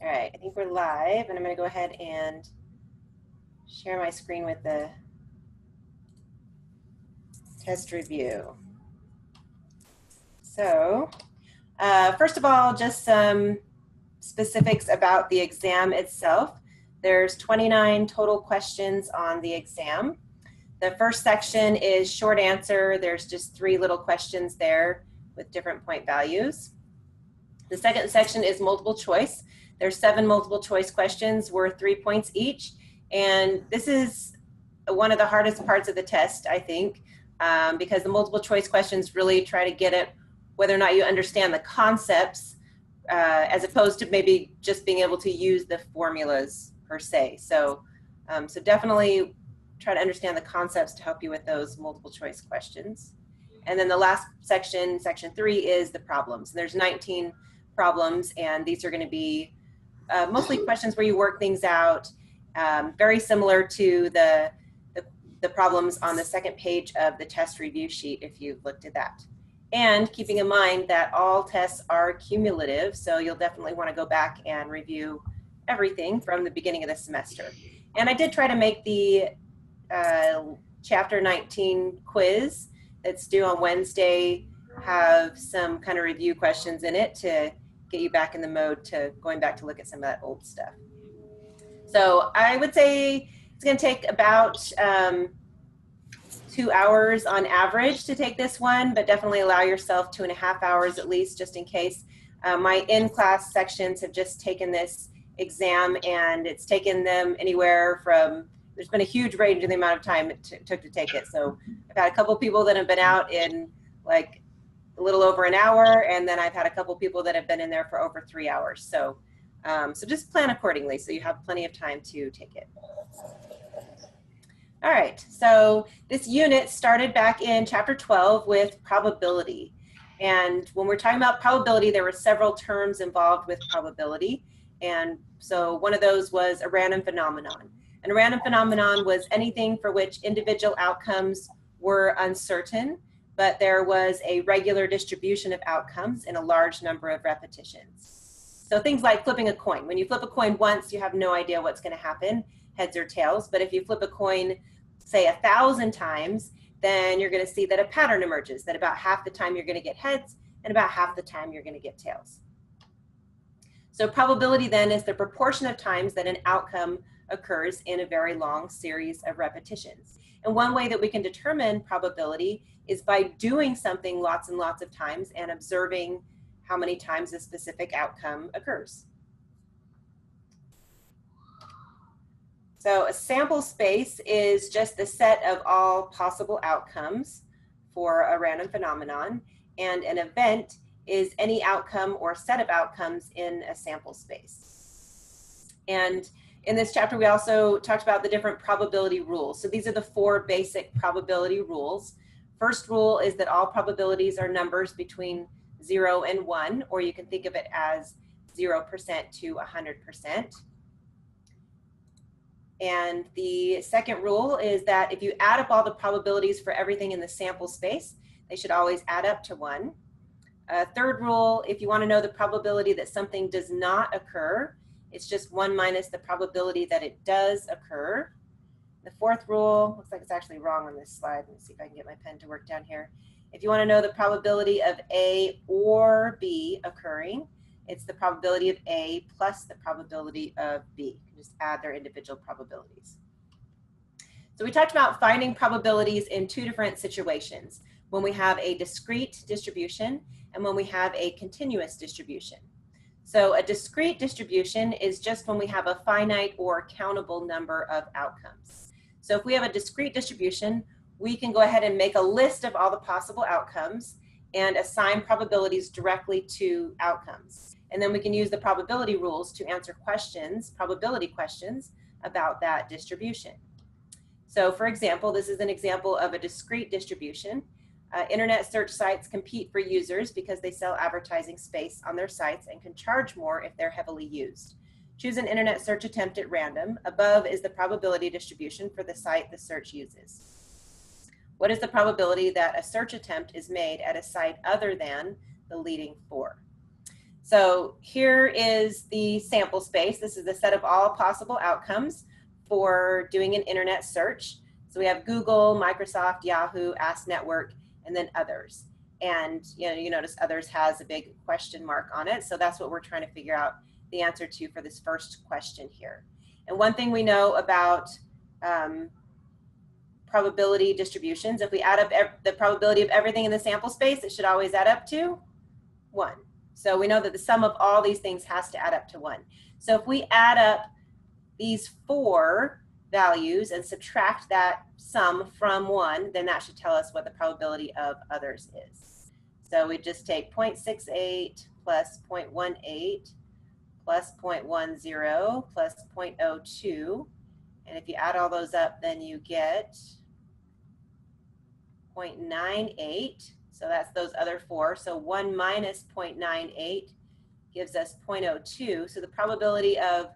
All right, I think we're live, and I'm going to go ahead and share my screen with the test review. So, first of all, just some specifics about the exam itself. There's 29 total questions on the exam. The first section is short answer. There's just 3 little questions there with different point values. The second section is multiple choice. There's 7 multiple choice questions worth 3 points each. And this is one of the hardest parts of the test, I think, because the multiple choice questions really try to get at whether or not you understand the concepts as opposed to maybe just being able to use the formulas per se. So, so definitely try to understand the concepts to help you with those multiple choice questions. And then the last section, section 3, is the problems. And there's 19 problems, and these are going to be mostly questions where you work things out, very similar to the problems on the second page of the test review sheet if you've looked at that. And keeping in mind that all tests are cumulative, so you'll definitely want to go back and review everything from the beginning of the semester. And I did try to make the Chapter 19 quiz that's due on Wednesday have some kind of review questions in it to get you back in the mode to going back to look at some of that old stuff. So I would say it's going to take about 2 hours on average to take this one, but definitely allow yourself 2.5 hours at least, just in case. My in-class sections have just taken this exam, and it's taken them anywhere from, there's been a huge range in the amount of time it took to take it. So I've had a couple people that have been out in like a little over an hour, and then I've had a couple people that have been in there for over 3 hours. So, so just plan accordingly so you have plenty of time to take it. All right, so this unit started back in chapter 12 with probability. And when we're talking about probability, there were several terms involved with probability. And so one of those was a random phenomenon. And a random phenomenon was anything for which individual outcomes were uncertain, but there was a regular distribution of outcomes in a large number of repetitions. So things like flipping a coin. When you flip a coin once, you have no idea what's going to happen, heads or tails. But if you flip a coin, say 1,000 times, then you're going to see that a pattern emerges, that about half the time you're going to get heads and about half the time you're going to get tails. So probability then is the proportion of times that an outcome occurs in a very long series of repetitions. And one way that we can determine probability is by doing something lots and lots of times and observing how many times a specific outcome occurs. So a sample space is just the set of all possible outcomes for a random phenomenon, and an event is any outcome or set of outcomes in a sample space. And in this chapter, we also talked about the different probability rules. So these are the 4 basic probability rules. First rule is that all probabilities are numbers between 0 and 1, or you can think of it as 0% to 100%. And the second rule is that if you add up all the probabilities for everything in the sample space, they should always add up to 1. Third rule, if you want to know the probability that something does not occur, it's just 1 minus the probability that it does occur. The fourth rule, looks like it's actually wrong on this slide. Let me see if I can get my pen to work down here. If you want to know the probability of A or B occurring, it's the probability of A plus the probability of B. You can just add their individual probabilities. So we talked about finding probabilities in 2 different situations, when we have a discrete distribution and when we have a continuous distribution. So a discrete distribution is just when we have a finite or countable number of outcomes. So if we have a discrete distribution, we can go ahead and make a list of all the possible outcomes and assign probabilities directly to outcomes. And then we can use the probability rules to answer questions, probability questions, about that distribution. So for example, this is an example of a discrete distribution. Internet search sites compete for users because they sell advertising space on their sites and can charge more if they're heavily used. Choose an internet search attempt at random. Above is the probability distribution for the site the search uses. What is the probability that a search attempt is made at a site other than the leading 4? So here is the sample space. This is the set of all possible outcomes for doing an internet search. So we have Google, Microsoft, Yahoo, Ask Network, and then others. And you notice others has a big question mark on it. So that's what we're trying to figure out the answer to for this first question here. And one thing we know about probability distributions, if we add up the probability of everything in the sample space, it should always add up to 1. So we know that the sum of all these things has to add up to 1. So if we add up these 4 values and subtract that sum from 1, then that should tell us what the probability of others is. So we just take 0.68 plus 0.18 plus 0.10 plus 0.02. And if you add all those up, then you get 0.98. So that's those other 4. So 1 minus 0.98 gives us 0.02. So the probability of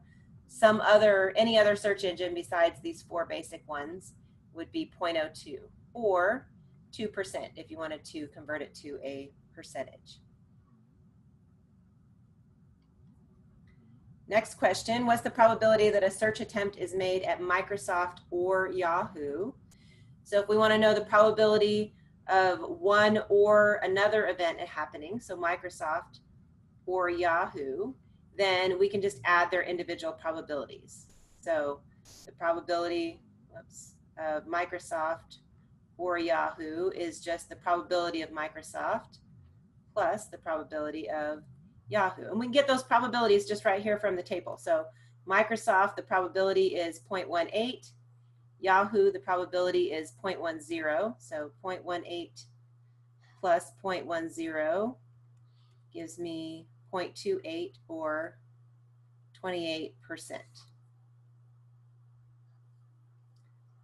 any other search engine besides these 4 basic ones would be 0.02, or 2% if you wanted to convert it to a percentage. Next question, what's the probability that a search attempt is made at Microsoft or Yahoo? So if we want to know the probability of one or another event happening, so Microsoft or Yahoo, then we can just add their individual probabilities. So the probability of Microsoft or Yahoo is just the probability of Microsoft plus the probability of Yahoo. And we can get those probabilities just right here from the table. So Microsoft, the probability is 0.18. Yahoo, the probability is 0.10. So 0.18 plus 0.10 gives me 0.28, or 28%.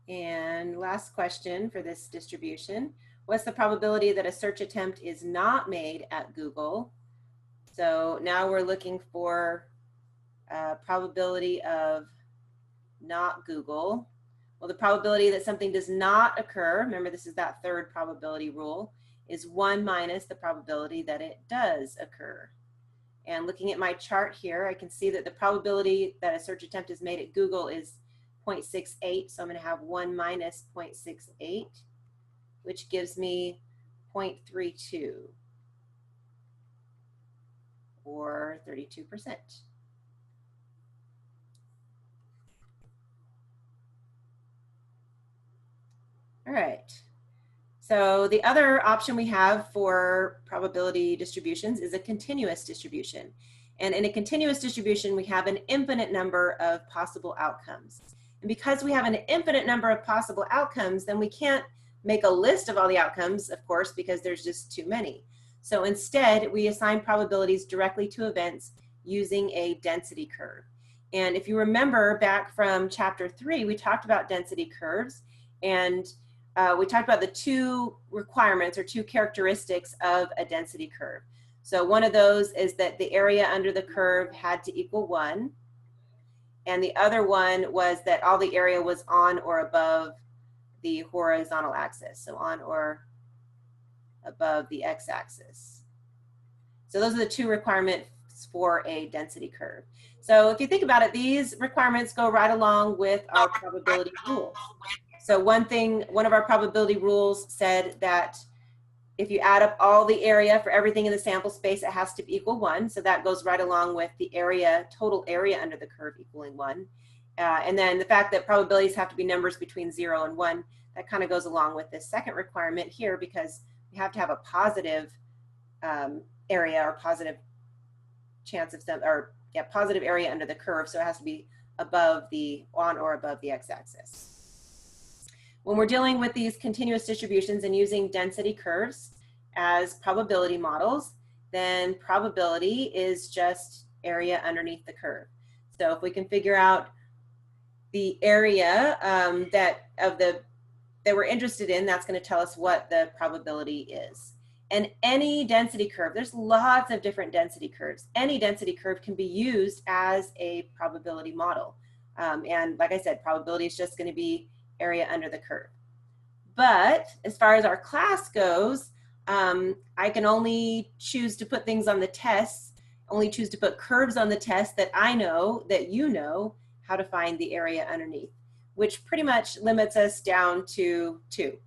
And last question for this distribution, what's the probability that a search attempt is not made at Google? So now we're looking for probability of not Google. Well, the probability that something does not occur, remember this is that third probability rule, is 1 minus the probability that it does occur. And looking at my chart here, I can see that the probability that a search attempt is made at Google is 0.68. So I'm going to have 1 minus 0.68, which gives me 0.32, or 32%. All right. So the other option we have for probability distributions is a continuous distribution. And in a continuous distribution, we have an infinite number of possible outcomes. And because we have an infinite number of possible outcomes, then we can't make a list of all the outcomes, of course, because there's just too many. So instead, we assign probabilities directly to events using a density curve. And if you remember back from chapter 3, we talked about density curves, and we talked about the 2 requirements or 2 characteristics of a density curve. So one of those is that the area under the curve had to equal 1. And the other one was that all the area was on or above the horizontal axis. So on or above the x-axis. So those are the 2 requirements for a density curve. So if you think about it, these requirements go right along with our probability rules. So one of our probability rules said that if you add up all the area for everything in the sample space, it has to equal 1. So that goes right along with the total area under the curve equaling 1. And then the fact that probabilities have to be numbers between 0 and 1, that kind of goes along with this second requirement here, because we have to have a positive area or positive chance of positive area under the curve. So it has to be on or above the x-axis. When we're dealing with these continuous distributions and using density curves as probability models, then probability is just area underneath the curve. So if we can figure out the area that we're interested in, that's going to tell us what the probability is. And any density curve, there's lots of different density curves. Any density curve can be used as a probability model. And like I said, probability is just going to be area under the curve. But as far as our class goes, I can only choose to put things on the tests only choose to put curves on the test that I know that you know how to find the area underneath, which pretty much limits us down to 2.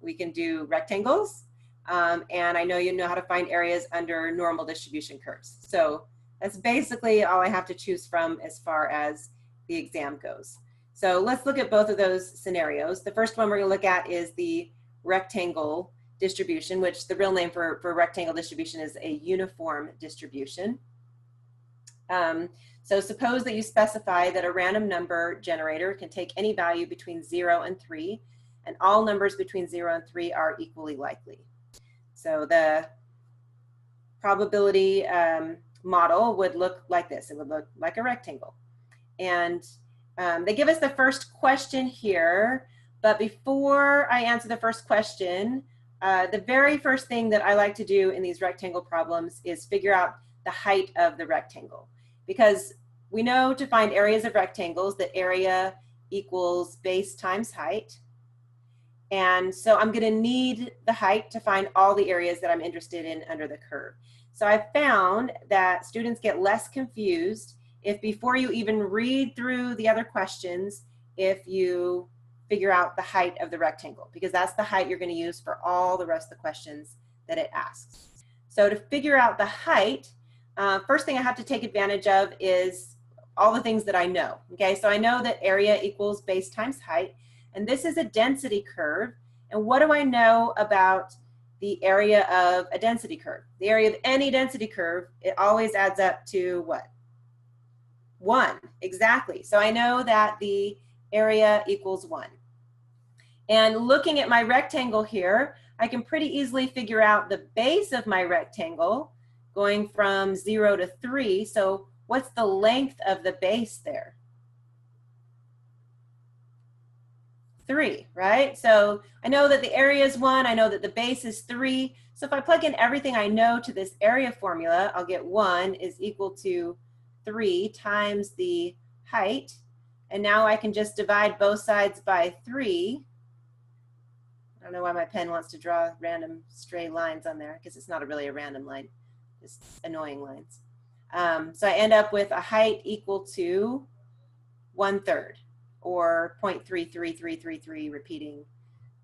We can do rectangles, and I know you know how to find areas under normal distribution curves. So that's basically all I have to choose from as far as the exam goes. So let's look at both of those scenarios. The first one we're going to look at is the rectangle distribution, which the real name for rectangle distribution is a uniform distribution. So suppose that you specify that a random number generator can take any value between 0 and 3, and all numbers between 0 and 3 are equally likely. So the probability model would look like this. It would look like a rectangle. And they give us the first question here, but before I answer the first question, the very first thing that I like to do in these rectangle problems is figure out the height of the rectangle. Because we know to find areas of rectangles that area equals base times height. And so I'm going to need the height to find all the areas that I'm interested in under the curve. So I found that students get less confused if before you even read through the other questions, if you figure out the height of the rectangle, because that's the height you're going to use for all the rest of the questions that it asks. So to figure out the height, first thing I have to take advantage of is all the things that I know. Okay, so I know that area equals base times height, and this is a density curve. And what do I know about the area of a density curve? The area of any density curve, it always adds up to what? 1, exactly. So I know that the area equals 1. And looking at my rectangle here, I can pretty easily figure out the base of my rectangle going from 0 to 3. So what's the length of the base there? 3, right? So I know that the area is 1. I know that the base is 3. So if I plug in everything I know to this area formula, I'll get 1 is equal to 3 times the height. And now I can just divide both sides by 3. I don't know why my pen wants to draw random stray lines on there, because it's not really a random line, just annoying lines. So I end up with a height equal to 1/3, or 0.33333, repeating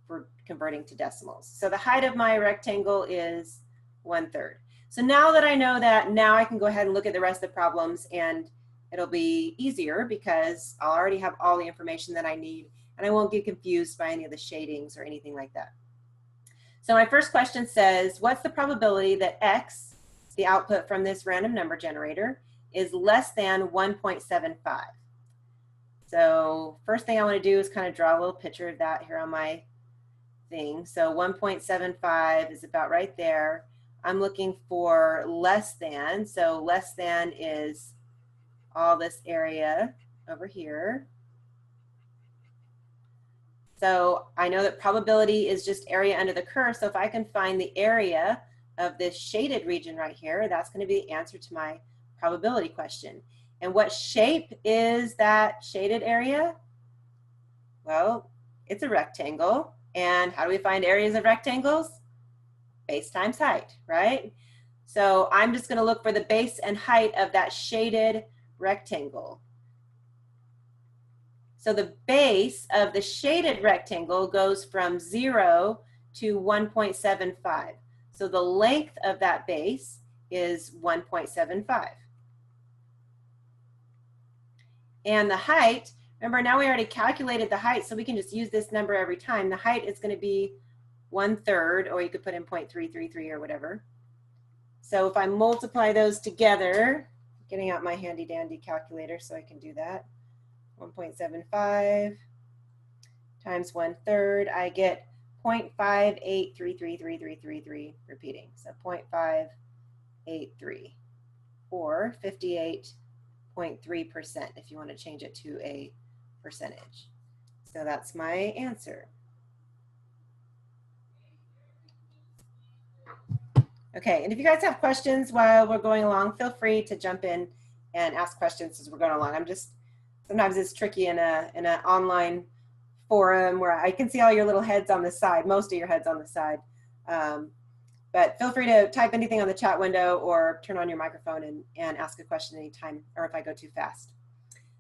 for converting to decimals. So the height of my rectangle is 1/3. So now that I know that, now I can go ahead and look at the rest of the problems, and it'll be easier because I'll already have all the information that I need, and I won't get confused by any of the shadings or anything like that. So my first question says, what's the probability that X, the output from this random number generator, is less than 1.75? So first thing I want to do is kind of draw a little picture of that here on my thing. So 1.75 is about right there. I'm looking for less than, so less than is all this area over here. So I know that probability is just area under the curve, so if I can find the area of this shaded region right here, that's going to be the answer to my probability question. And what shape is that shaded area? Well, it's a rectangle. And how do we find areas of rectangles? Base times height, right? So I'm just going to look for the base and height of that shaded rectangle. So the base of the shaded rectangle goes from 0 to 1.75. So the length of that base is 1.75. And the height, remember now we already calculated the height, so we can just use this number every time. The height is going to be 1/3, or you could put in 0.333 or whatever. So if I multiply those together, getting out my handy dandy calculator so I can do that, 1.75 times 1/3, I get 0.58333333, repeating. So 0.583, or 58.3% if you want to change it to a percentage. So that's my answer. Okay, and if you guys have questions while we're going along, feel free to jump in and ask questions as we're going along. Sometimes it's tricky in an online forum where I can see all your little heads on the side, most of your heads on the side. But feel free to type anything on the chat window or turn on your microphone and ask a question anytime, or if I go too fast.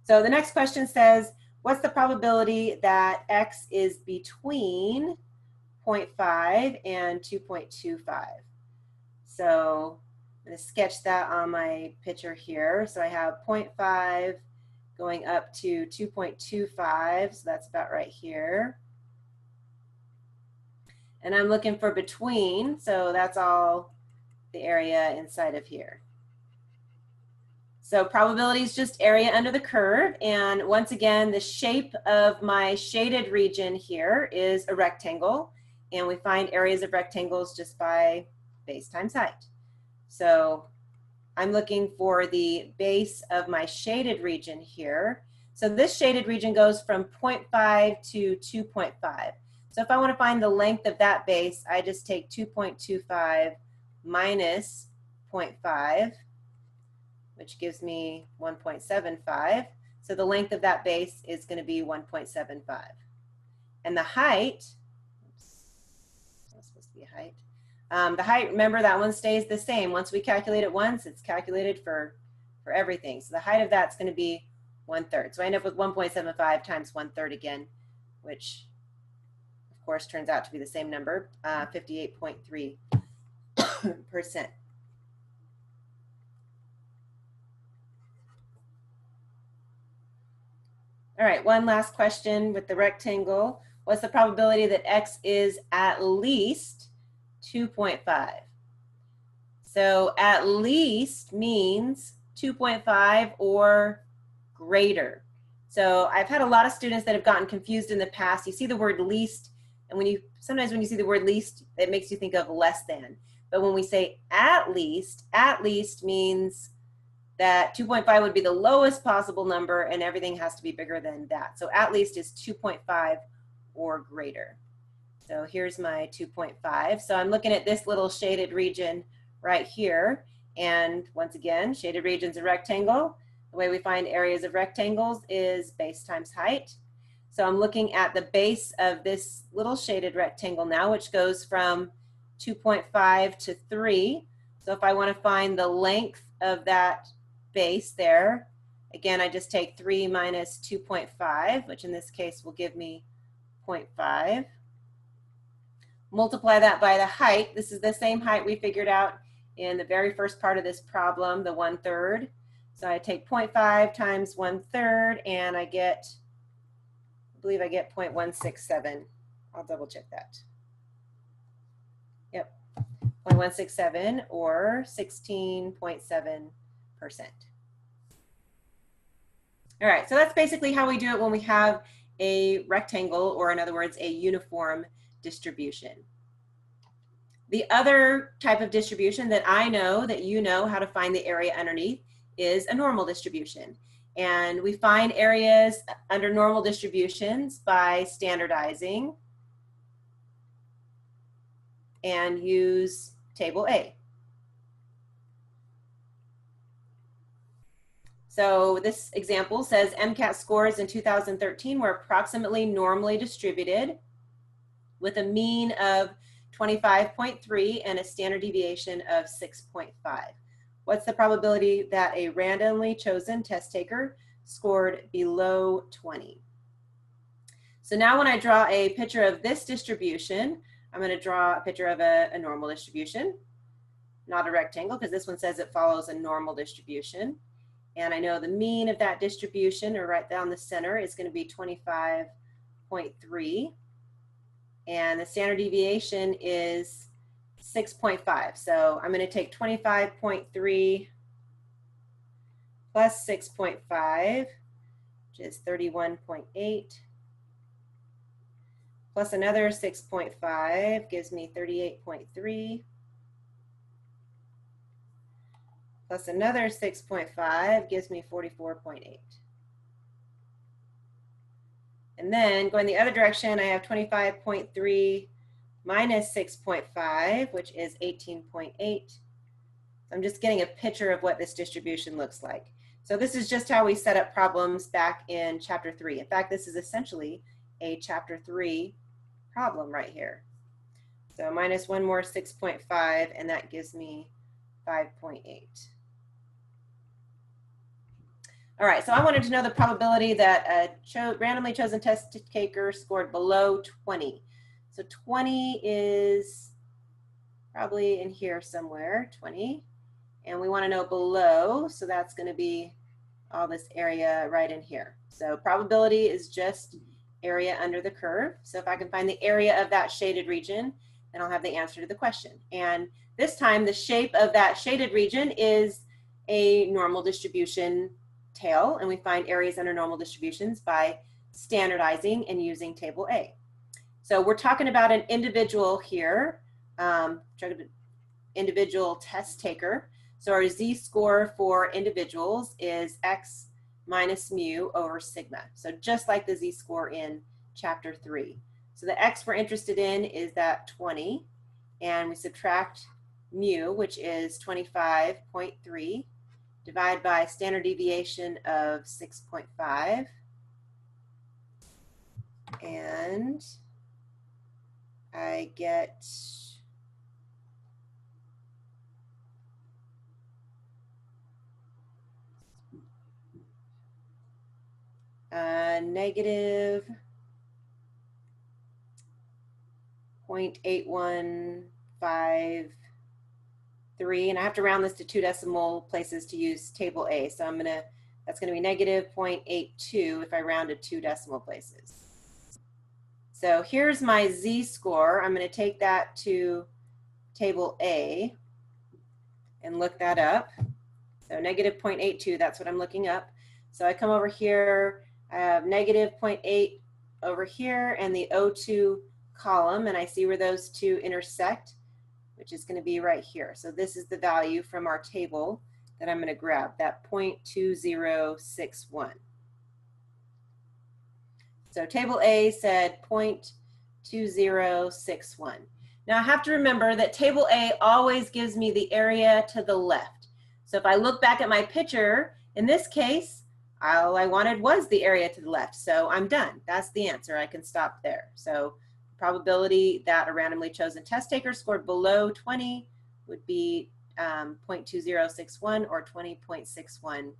So the next question says, what's the probability that x is between 0.5 and 2.25? So I'm going to sketch that on my picture here. So I have 0.5 going up to 2.25, so that's about right here. And I'm looking for between, so that's all the area inside of here. So probability is just area under the curve. And once again, the shape of my shaded region here is a rectangle. And we find areas of rectangles just by base times height. So I'm looking for the base of my shaded region here. So this shaded region goes from 0.5 to 2.5. So if I want to find the length of that base, I just take 2.25 minus 0.5, which gives me 1.75. So the length of that base is going to be 1.75. And the height, oops, that's supposed to be a height. The height, remember, that one stays the same. Once we calculate it once, it's calculated for everything. So the height of that's going to be 1/3. So I end up with 1.75 times 1/3 again, which of course turns out to be the same number, 58.3%. All right, one last question with the rectangle. What's the probability that x is at least 2.5? So at least means 2.5 or greater. So I've had a lot of students that have gotten confused in the past. You see the word least, and sometimes when you see the word least, it makes you think of less than. But when we say at least means that 2.5 would be the lowest possible number and everything has to be bigger than that. So at least is 2.5 or greater. So here's my 2.5. So I'm looking at this little shaded region right here. And once again, shaded region's a rectangle. The way we find areas of rectangles is base times height. So I'm looking at the base of this little shaded rectangle now, which goes from 2.5 to 3. So if I want to find the length of that base there, again, I just take 3 minus 2.5, which in this case will give me 0.5. Multiply that by the height. This is the same height we figured out in the very first part of this problem, the 1/3. So I take 0.5 times 1/3 and I believe I get 0.167. I'll double check that. Yep, 0.167 or 16.7%. All right, so that's basically how we do it when we have a rectangle, or in other words, a uniform distribution. The other type of distribution that I know that you know how to find the area underneath is a normal distribution. And we find areas under normal distributions by standardizing and use table A. So this example says MCAT scores in 2013 were approximately normally distributed with a mean of 25.3 and a standard deviation of 6.5. What's the probability that a randomly chosen test taker scored below 20? So now when I draw a picture of this distribution, I'm going to draw a picture of a normal distribution, not a rectangle, because this one says it follows a normal distribution. And I know the mean of that distribution, or right down the center, is going to be 25.3. And the standard deviation is 6.5. So I'm going to take 25.3 plus 6.5, which is 31.8, plus another 6.5 gives me 38.3, plus another 6.5 gives me 44.8. And then going the other direction, I have 25.3 minus 6.5, which is 18.8. I'm just getting a picture of what this distribution looks like. So this is just how we set up problems back in Chapter 3. In fact, this is essentially a Chapter 3 problem right here. So minus one more 6.5, and that gives me 5.8. All right, so I wanted to know the probability that a randomly chosen test taker scored below 20. So 20 is probably in here somewhere, 20. And we want to know below, so that's going to be all this area right in here. So probability is just area under the curve. So if I can find the area of that shaded region, then I'll have the answer to the question. And this time, the shape of that shaded region is a normal distribution tail, and we find areas under normal distributions by standardizing and using table A. So we're talking about an individual here, individual test taker. So our z-score for individuals is x minus mu over sigma. So just like the z-score in chapter 3. So the x we're interested in is that 20, and we subtract mu, which is 25.3, divide by standard deviation of 6.5, and I get negative 0.8153, and I have to round this to 2 decimal places to use table A. So that's gonna be negative 0.82 if I round to 2 decimal places. So here's my z-score. I'm gonna take that to table A and look that up. So negative 0.82, that's what I'm looking up. So I come over here, I have negative 0.8 over here and the O2 column, and I see where those two intersect, which is going to be right here. So this is the value from our table that I'm going to grab, that 0.2061. So table A said 0.2061. Now I have to remember that table A always gives me the area to the left. So if I look back at my picture, in this case, all I wanted was the area to the left. So I'm done. That's the answer. I can stop there. So probability that a randomly chosen test taker scored below 20 would be 0.2061 or 20.61%.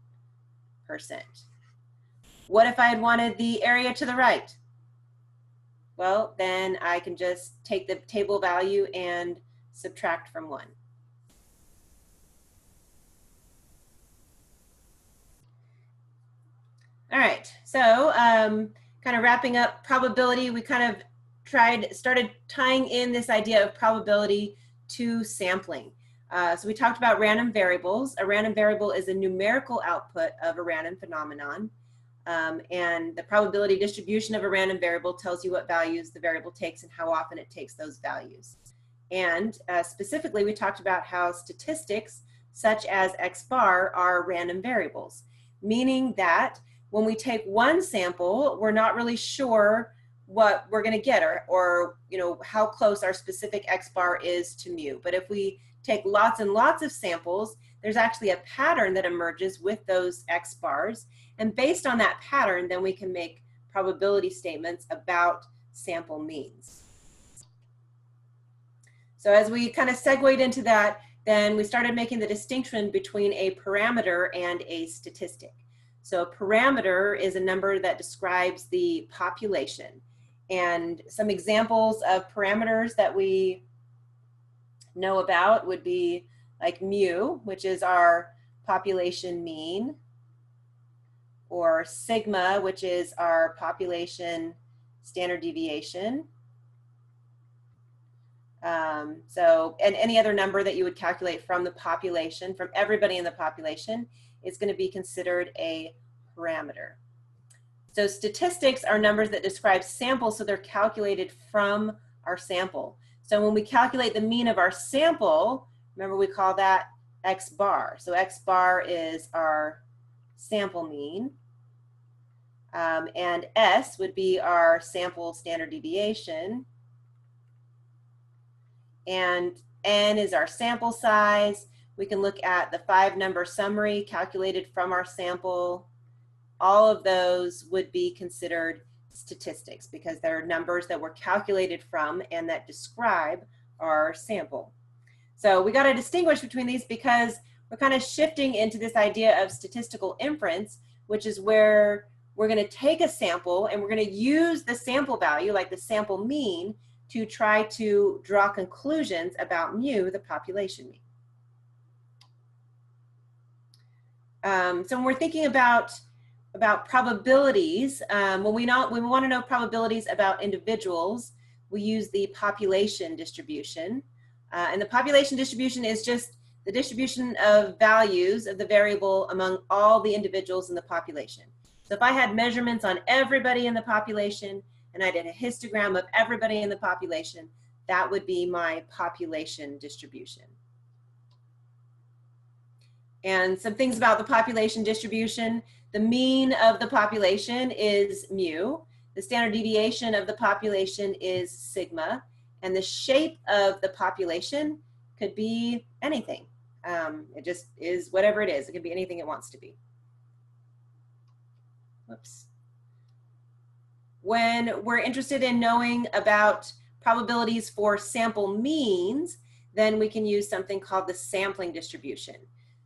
What if I had wanted the area to the right? Well, then I can just take the table value and subtract from 1. All right, so kind of wrapping up probability, we kind of started tying in this idea of probability to sampling. So we talked about random variables. A random variable is a numerical output of a random phenomenon. And the probability distribution of a random variable tells you what values the variable takes and how often it takes those values. And specifically, we talked about how statistics, such as X bar, are random variables, meaning that when we take one sample, we're not really sure what we're going to get or how close our specific X bar is to mu. But if we take lots and lots of samples, there's actually a pattern that emerges with those X bars. And based on that pattern, then we can make probability statements about sample means. So as we kind of segued into that, then we started making the distinction between a parameter and a statistic. So a parameter is a number that describes the population. And some examples of parameters that we know about would be like mu, which is our population mean, or sigma, which is our population standard deviation. And any other number that you would calculate from the population, from everybody in the population, is going to be considered a parameter. So statistics are numbers that describe samples, so they're calculated from our sample. So when we calculate the mean of our sample, remember we call that X bar. So X bar is our sample mean. And S would be our sample standard deviation. And N is our sample size. We can look at the 5-number summary calculated from our sample. All of those would be considered statistics because they're numbers that were calculated from and that describe our sample. So we got to distinguish between these because we're kind of shifting into this idea of statistical inference, which is where we're going to take a sample and we're going to use the sample value, like the sample mean, to try to draw conclusions about mu, the population mean. So when we're thinking about probabilities, when we want to know probabilities about individuals, we use the population distribution. And the population distribution is just the distribution of values of the variable among all the individuals in the population. So if I had measurements on everybody in the population and I did a histogram of everybody in the population, that would be my population distribution. And some things about the population distribution: the mean of the population is mu, the standard deviation of the population is sigma, and the shape of the population could be anything. It just is whatever it is. It could be anything it wants to be. Whoops. When we're interested in knowing about probabilities for sample means, then we can use something called the sampling distribution.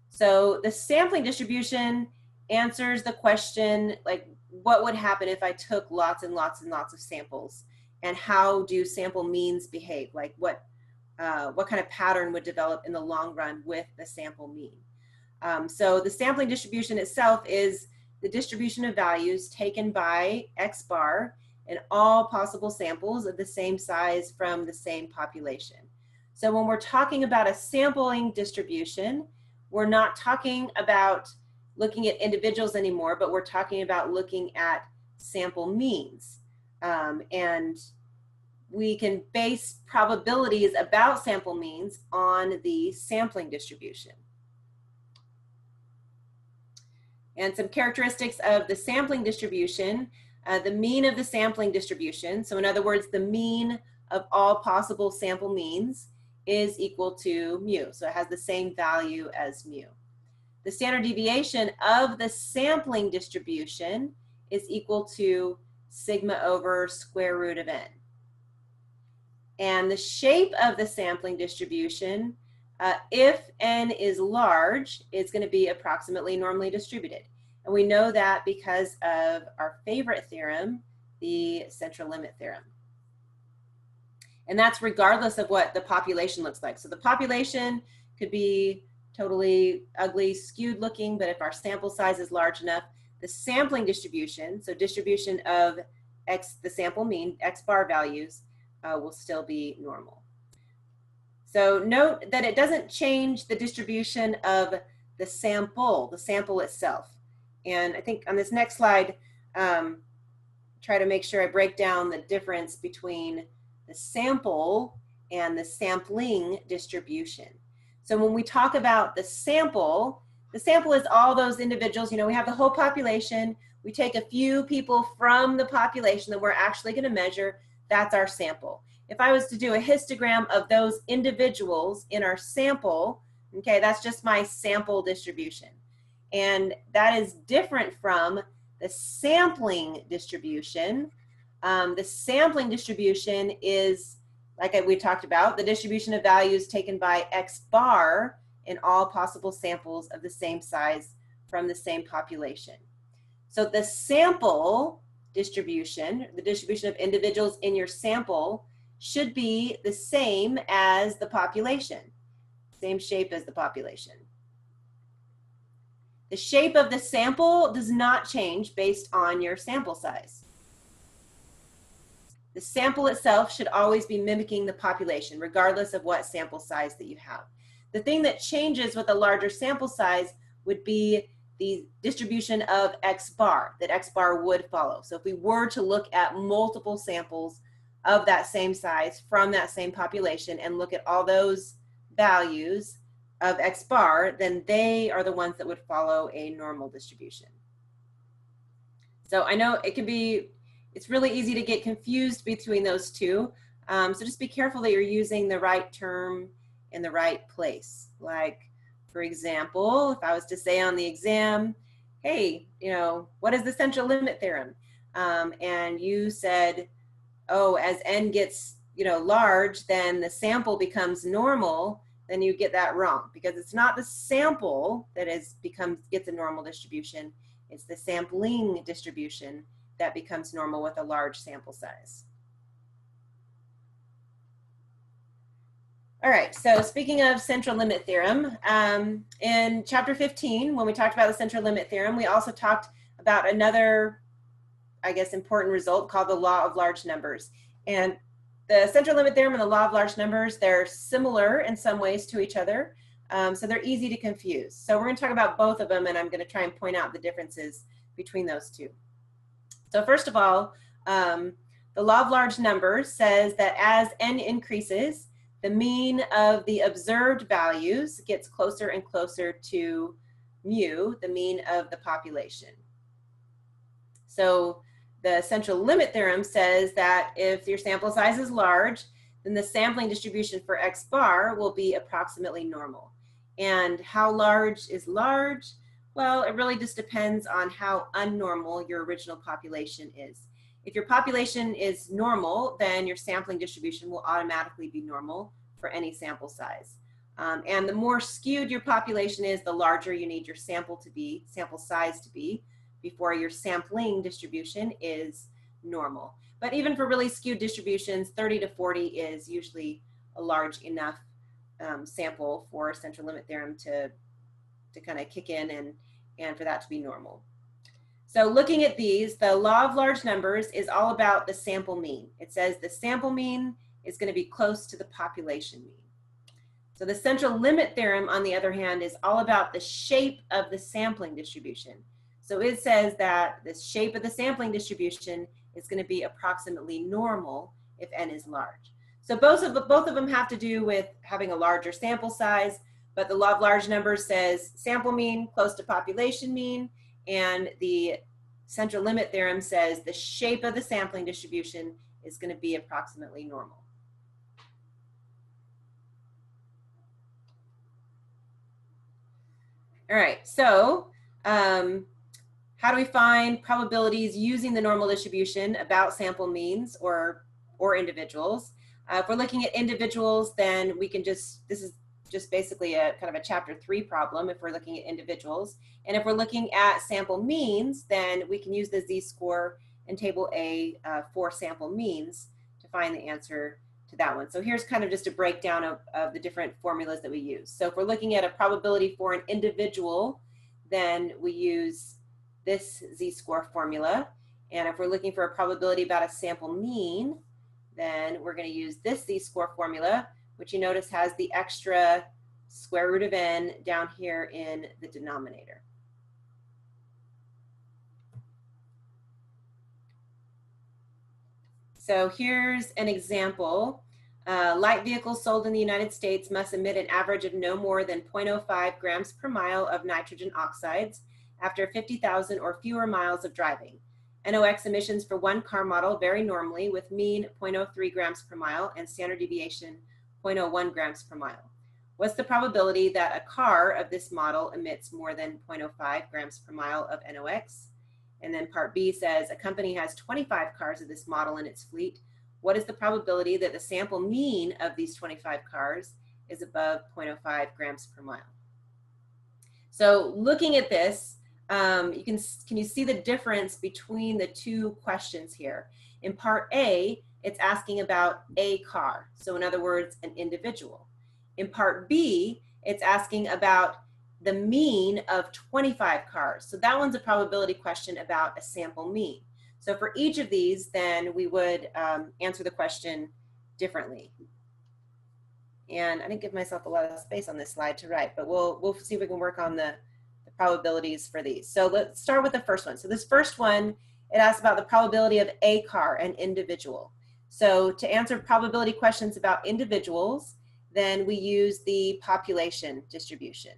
So the sampling distribution answers the question, like, what would happen if I took lots and lots and lots of samples, and how do sample means behave? Like what kind of pattern would develop in the long run with the sample mean? So the sampling distribution itself is the distribution of values taken by X bar in all possible samples of the same size from the same population. So when we're talking about a sampling distribution, we're not talking about looking at individuals anymore, but we're talking about looking at sample means. And we can base probabilities about sample means on the sampling distribution. And some characteristics of the sampling distribution: the mean of the sampling distribution, so in other words, the mean of all possible sample means, is equal to mu. So it has the same value as mu. The standard deviation of the sampling distribution is equal to sigma over square root of n. And the shape of the sampling distribution, if n is large, it's going to be approximately normally distributed. And we know that because of our favorite theorem, the central limit theorem. And that's regardless of what the population looks like. So the population could be totally ugly, skewed looking, but if our sample size is large enough, the sampling distribution, so distribution of X, the sample mean, X bar values, will still be normal. So note that it doesn't change the distribution of the sample itself. And I think on this next slide, try to make sure I break down the difference between the sample and the sampling distribution. So when we talk about the sample is all those individuals. You know, we have the whole population. We take a few people from the population that we're actually going to measure. That's our sample. If I was to do a histogram of those individuals in our sample, okay, that's just my sample distribution. And that is different from the sampling distribution. The sampling distribution is, like we talked about, the distribution of values taken by X bar in all possible samples of the same size from the same population. So the sample distribution, the distribution of individuals in your sample, should be the same as the population, same shape as the population. The shape of the sample does not change based on your sample size. The sample itself should always be mimicking the population, regardless of what sample size that you have. The thing that changes with a larger sample size would be the distribution of X bar, that X bar would follow. So if we were to look at multiple samples of that same size from that same population and look at all those values of X bar, then they are the ones that would follow a normal distribution. So I know it can be, it's really easy to get confused between those two. So just be careful that you're using the right term in the right place. Like, for example, if I was to say on the exam, hey, you know, what is the central limit theorem? And you said, oh, as n gets large, then the sample becomes normal, then you get that wrong, because it's not the sample that gets a normal distribution. It's the sampling distribution that becomes normal with a large sample size. All right, so speaking of central limit theorem, in chapter 15, when we talked about the central limit theorem, we also talked about another, I guess, important result called the law of large numbers. And the central limit theorem and the law of large numbers, they're similar in some ways to each other, so they're easy to confuse. So we're going to talk about both of them, and I'm going to try and point out the differences between those two. So first of all, the law of large numbers says that as n increases, the mean of the observed values gets closer and closer to mu, the mean of the population. So the central limit theorem says that if your sample size is large, then the sampling distribution for x bar will be approximately normal. And how large is large? Well, it really just depends on how unnormal your original population is. If your population is normal, then your sampling distribution will automatically be normal for any sample size. And the more skewed your population is, the larger you need your sample size to be, before your sampling distribution is normal. But even for really skewed distributions, 30 to 40 is usually a large enough sample for central limit theorem to kind of kick in and for that to be normal. So looking at these, the law of large numbers is all about the sample mean. It says the sample mean is going to be close to the population mean. So the central limit theorem, on the other hand, is all about the shape of the sampling distribution. So it says that the shape of the sampling distribution is going to be approximately normal if n is large. So both of them have to do with having a larger sample size, but the law of large numbers says sample mean close to population mean, and the central limit theorem says the shape of the sampling distribution is going to be approximately normal. All right, so how do we find probabilities using the normal distribution about sample means or individuals? If we're looking at individuals, then we can this is just basically a kind of a chapter 3 problem if we're looking at individuals. And if we're looking at sample means, then we can use the z-score in table A for sample means to find the answer to that one. So here's kind of just a breakdown of the different formulas that we use. So if we're looking at a probability for an individual, then we use this z-score formula. And if we're looking for a probability about a sample mean, then we're going to use this z-score formula, which you notice has the extra square root of n down here in the denominator. So here's an example. Light vehicles sold in the United States must emit an average of no more than 0.05 grams per mile of nitrogen oxides after 50,000 or fewer miles of driving. NOx emissions for one car model vary normally with mean 0.03 grams per mile and standard deviation 0.01 grams per mile. What's the probability that a car of this model emits more than 0.05 grams per mile of NOx? And then part B says a company has 25 cars of this model in its fleet. What is the probability that the sample mean of these 25 cars is above 0.05 grams per mile? So looking at this, can you see the difference between the two questions here? In part A, it's asking about a car. So in other words, an individual. In part B, it's asking about the mean of 25 cars. So that one's a probability question about a sample mean. So for each of these, then we would answer the question differently. And I didn't give myself a lot of space on this slide to write, but we'll see if we can work on the probabilities for these. So let's start with the first one. So this first one, it asks about the probability of a car, an individual. So to answer probability questions about individuals, then we use the population distribution.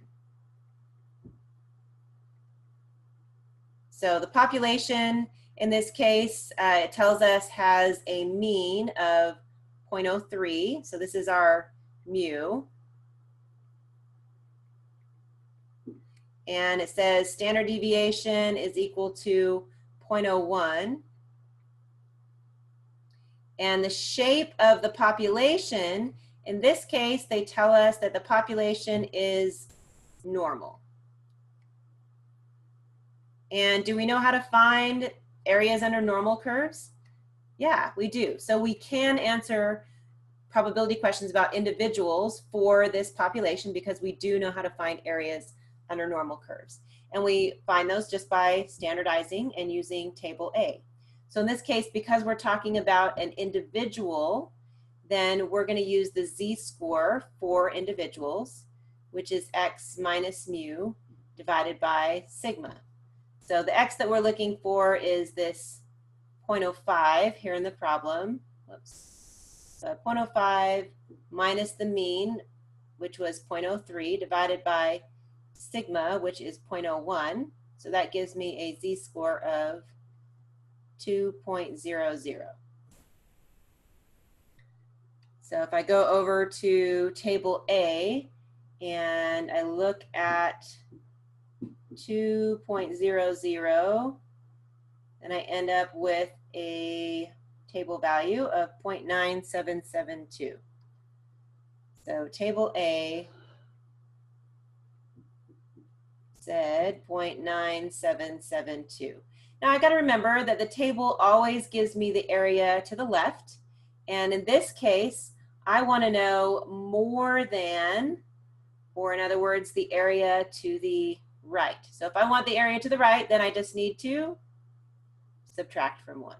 So the population, in this case, it tells us has a mean of 0.03. So this is our mu. And it says standard deviation is equal to 0.01. And the shape of the population, in this case, they tell us that the population is normal. And do we know how to find areas under normal curves? Yeah, we do. So we can answer probability questions about individuals for this population because we do know how to find areas under normal curves. And we find those just by standardizing and using table A. So in this case, because we're talking about an individual, then we're going to use the z-score for individuals, which is x minus mu divided by sigma. So the x that we're looking for is this 0.05 here in the problem. Whoops. So 0.05 minus the mean, which was 0.03, divided by sigma, which is 0.01. So that gives me a z-score of 2.00. So if I go over to table A and I look at 2.00, and I end up with a table value of 0.9772. So table A said 0.9772. Now I got to remember that the table always gives me the area to the left. And in this case, I want to know more than, or in other words, the area to the right. So if I want the area to the right, then I just need to subtract from 1.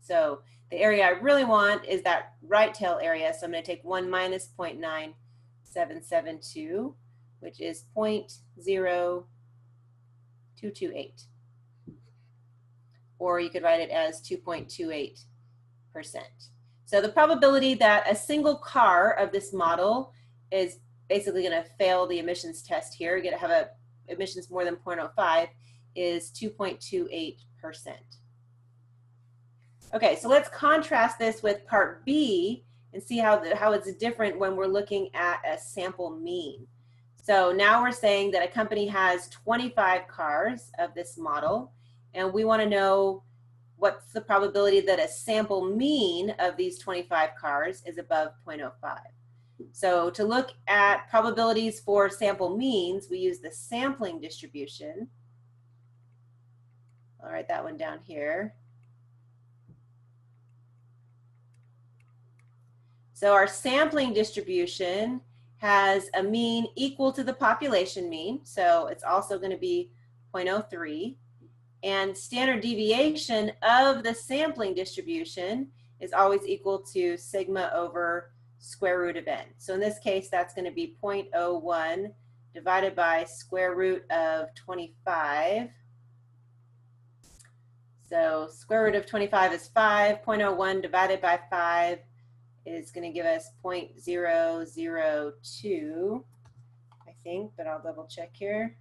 So the area I really want is that right tail area. So I'm going to take 1 minus 0.9772, which is 0.0228. Or you could write it as 2.28%. So the probability that a single car of this model is basically going to fail the emissions test here, you're going to have a emissions more than 0.05, is 2.28%. Okay, so let's contrast this with part B and see how it's different when we're looking at a sample mean. So now we're saying that a company has 25 cars of this model, and we want to know what's the probability that a sample mean of these 25 cars is above 0.05. So to look at probabilities for sample means, we use the sampling distribution. I'll write that one down here. So our sampling distribution has a mean equal to the population mean, so it's also going to be 0.03. And standard deviation of the sampling distribution is always equal to sigma over square root of n. So in this case, that's going to be 0.01 divided by square root of 25. So square root of 25 is 5. 0.01 divided by 5 is going to give us 0.002, I think, but I'll double check here.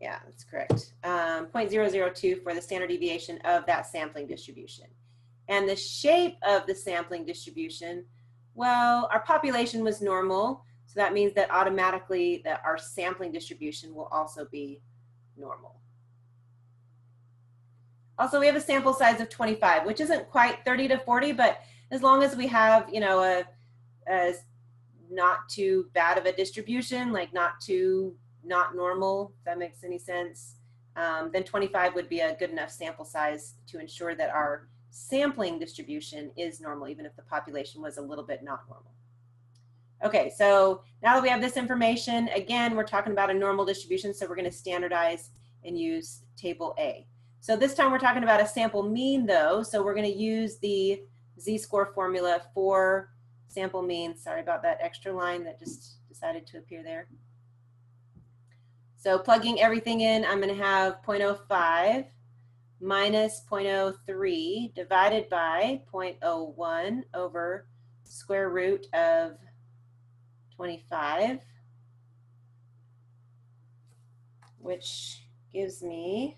Yeah, that's correct. 0.002 for the standard deviation of that sampling distribution. And the shape of the sampling distribution, well, our population was normal, so that means that automatically that our sampling distribution will also be normal. Also, we have a sample size of 25, which isn't quite 30 to 40, but as long as we have, you know, a not too bad of a distribution, like not normal, if that makes any sense, then 25 would be a good enough sample size to ensure that our sampling distribution is normal, even if the population was a little bit not normal. Okay, so now that we have this information, again, we're talking about a normal distribution, so we're going to standardize and use table A. So this time we're talking about a sample mean though, so we're going to use the z-score formula for sample mean. Sorry about that extra line that just decided to appear there. So plugging everything in, I'm going to have 0.05 minus 0.03 divided by 0.01 over square root of 25, which gives me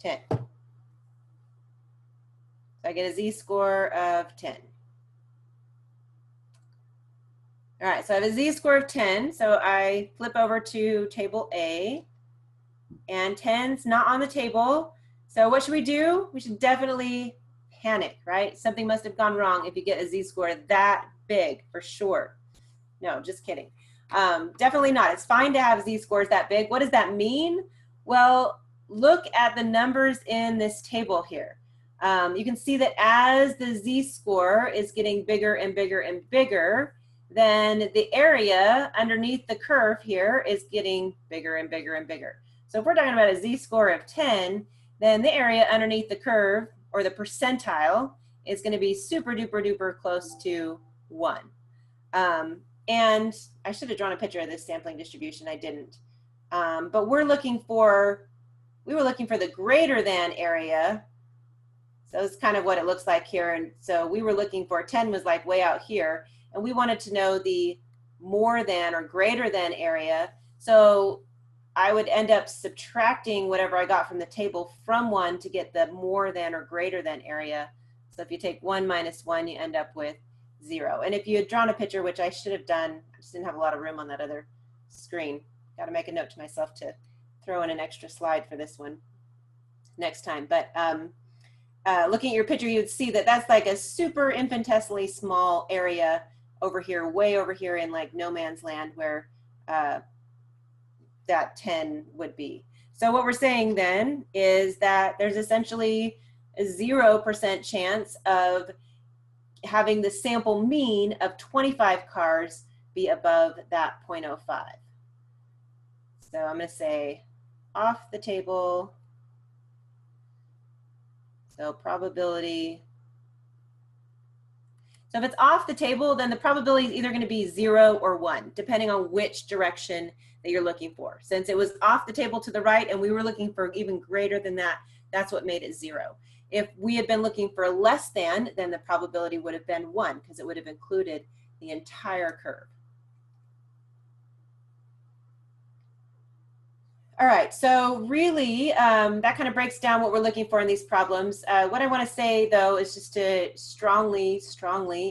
10. So I get a z-score of 10. All right, so I have a z-score of 10, so I flip over to table A, and 10's not on the table. So what should we do? We should definitely panic, right? Something must have gone wrong if you get a z-score that big, for sure. No, just kidding. Definitely not. It's fine to have z-scores that big. What does that mean? Well, look at the numbers in this table here. You can see that as the z-score is getting bigger and bigger and bigger, then the area underneath the curve here is getting bigger and bigger and bigger. So if we're talking about a z-score of 10, then the area underneath the curve, or the percentile, is going to be super duper duper close to 1. And I should have drawn a picture of this sampling distribution. I didn't. But we were looking for the greater than area. So it's kind of what it looks like here. And so we were looking for 10 was like way out here. And we wanted to know the more than or greater than area. So I would end up subtracting whatever I got from the table from 1 to get the more than or greater than area. So if you take 1 minus 1, you end up with 0. And if you had drawn a picture, which I should have done, I just didn't have a lot of room on that other screen. Got to make a note to myself to throw in an extra slide for this one next time. But looking at your picture, you'd see that that's like a super infinitesimally small area over here, way over here in like no man's land where that 10 would be. So what we're saying then is that there's essentially a 0% chance of having the sample mean of 25 cars be above that 0.05. So I'm going to say off the table. So probability. So if it's off the table, then the probability is either going to be 0 or 1, depending on which direction that you're looking for. Since it was off the table to the right and we were looking for even greater than that, that's what made it 0. If we had been looking for less than, then the probability would have been 1 because it would have included the entire curve. All right, so really that kind of breaks down what we're looking for in these problems. What I want to say though is just to strongly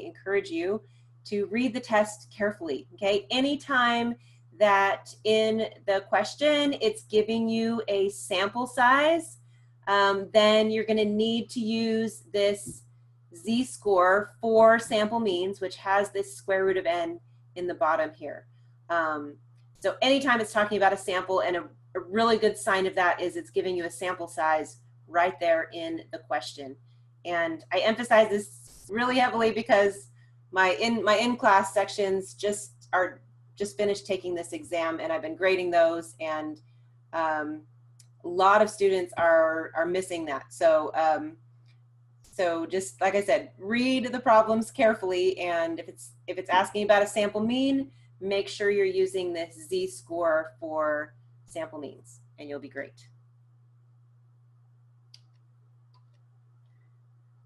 encourage you to read the test carefully, okay? Anytime that in the question it's giving you a sample size, then you're going to need to use this z-score for sample means, which has this square root of n in the bottom here. So anytime it's talking about a sample, and a really good sign of that is it's giving you a sample size right there in the question. And I emphasize this really heavily because my in-class sections just finished taking this exam, and I've been grading those, and a lot of students are missing that. So so just like I said, read the problems carefully, and if it's asking about a sample mean, make sure you're using this z-score for sample means, and you'll be great.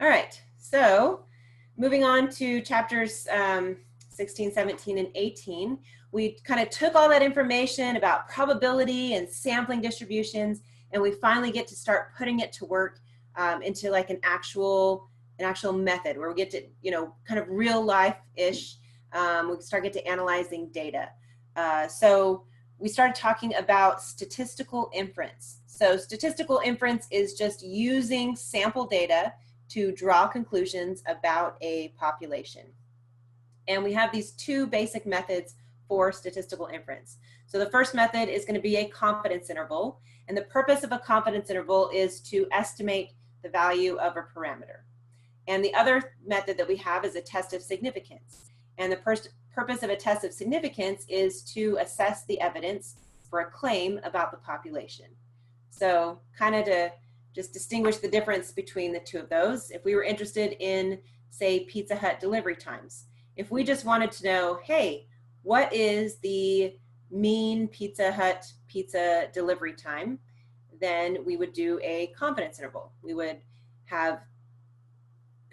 All right, so moving on to chapters 16, 17, and 18, we kind of took all that information about probability and sampling distributions, and we finally get to start putting it to work into like an actual method where we get to, you know, kind of real life-ish. We start get to analyzing data. So we started talking about statistical inference. So statistical inference is just using sample data to draw conclusions about a population. And we have these two basic methods for statistical inference. So the first method is going to be a confidence interval. And the purpose of a confidence interval is to estimate the value of a parameter. And the other method that we have is a test of significance. And the purpose of a test of significance is to assess the evidence for a claim about the population. So kind of to just distinguish the difference between the two of those, if we were interested in, say, Pizza Hut delivery times, if we just wanted to know, hey, what is the mean Pizza Hut pizza delivery time, then we would do a confidence interval. We would have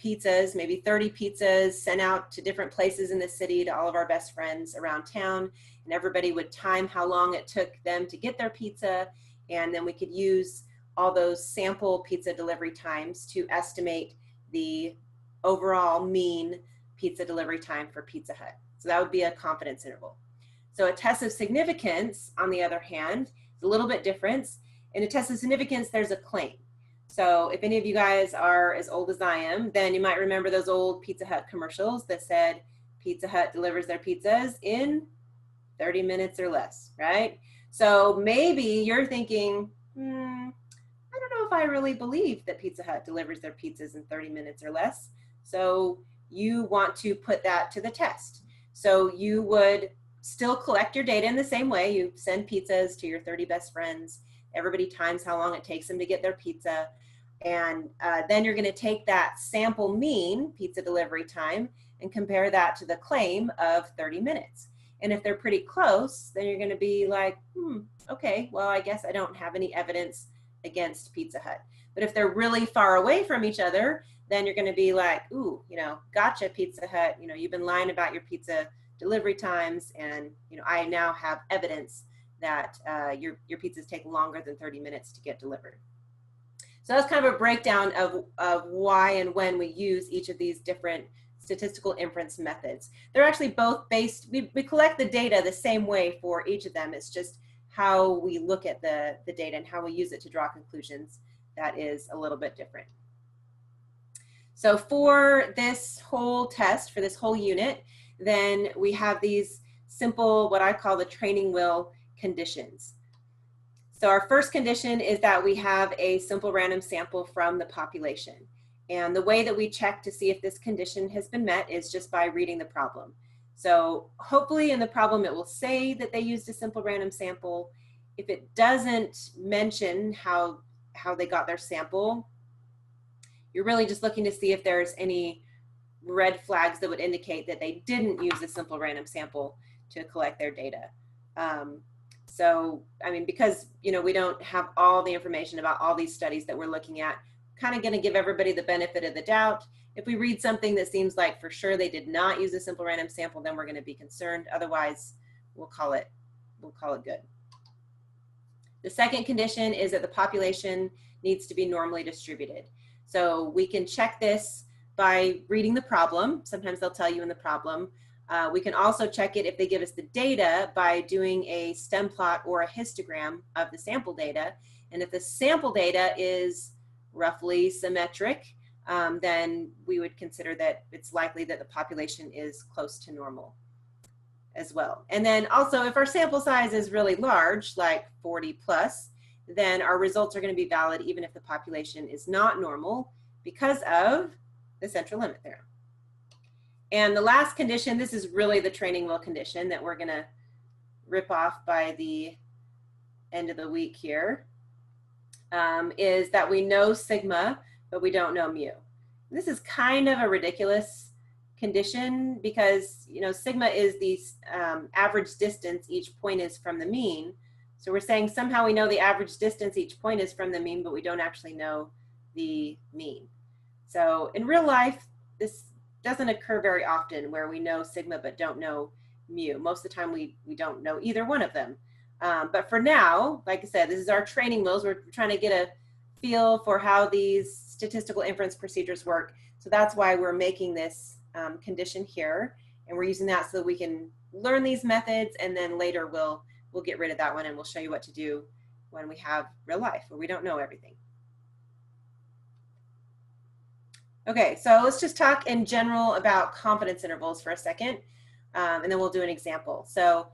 pizzas, maybe 30 pizzas sent out to different places in the city to all of our best friends around town, and everybody would time how long it took them to get their pizza, and then we could use all those sample pizza delivery times to estimate the overall mean pizza delivery time for Pizza Hut. So that would be a confidence interval. So a test of significance, on the other hand, is a little bit different, In a test of significance, there's a claim. So if any of you guys are as old as I am, then you might remember those old Pizza Hut commercials that said Pizza Hut delivers their pizzas in 30 minutes or less, right? So maybe you're thinking, I don't know if I really believe that Pizza Hut delivers their pizzas in 30 minutes or less. So you want to put that to the test. So you would still collect your data in the same way. You send pizzas to your 30 best friends. Everybody times how long it takes them to get their pizza. And then you're going to take that sample mean pizza delivery time and compare that to the claim of 30 minutes. And if they're pretty close, then you're going to be like, okay, well, I guess I don't have any evidence against Pizza Hut. But if they're really far away from each other, then you're going to be like, ooh, gotcha, Pizza Hut. You've been lying about your pizza delivery times, and I now have evidence that your pizzas take longer than 30 minutes to get delivered. So that's kind of a breakdown of why and when we use each of these different statistical inference methods. They're actually both based, we collect the data the same way for each of them. It's just how we look at the data and how we use it to draw conclusions that is a little bit different. So for this whole test, for this whole unit, then we have these simple, what I call the training wheel conditions. So our first condition is that we have a simple random sample from the population. And the way that we check to see if this condition has been met is just by reading the problem. So hopefully in the problem it will say that they used a simple random sample. If it doesn't mention how they got their sample, you're really just looking to see if there's any red flags that would indicate that they didn't use a simple random sample to collect their data. So, I mean, because, we don't have all the information about all these studies that we're looking at, kind of going to give everybody the benefit of the doubt. If we read something that seems like for sure they did not use a simple random sample, then we're going to be concerned. Otherwise, we'll call it good. The second condition is that the population needs to be normally distributed. So we can check this by reading the problem. Sometimes they'll tell you in the problem. We can also check it if they give us the data by doing a stem plot or a histogram of the sample data. And if the sample data is roughly symmetric, then we would consider that it's likely that the population is close to normal as well. And then also if our sample size is really large, like 40 plus, then our results are going to be valid even if the population is not normal because of the central limit theorem. And the last condition, this is really the training wheel condition that we're going to rip off by the end of the week here, is that we know sigma, but we don't know mu. This is kind of a ridiculous condition because, sigma is the average distance each point is from the mean. So we're saying somehow we know the average distance each point is from the mean, but we don't actually know the mean. So in real life, this doesn't occur very often where we know sigma but don't know mu. Most of the time we don't know either one of them. But for now, like I said, this is our training wheels. We're trying to get a feel for how these statistical inference procedures work. So that's why we're making this condition here. And we're using that so that we can learn these methods, and then later we'll get rid of that one and we'll show you what to do when we have real life where we don't know everything. Okay, so let's just talk in general about confidence intervals for a second, and then we'll do an example. So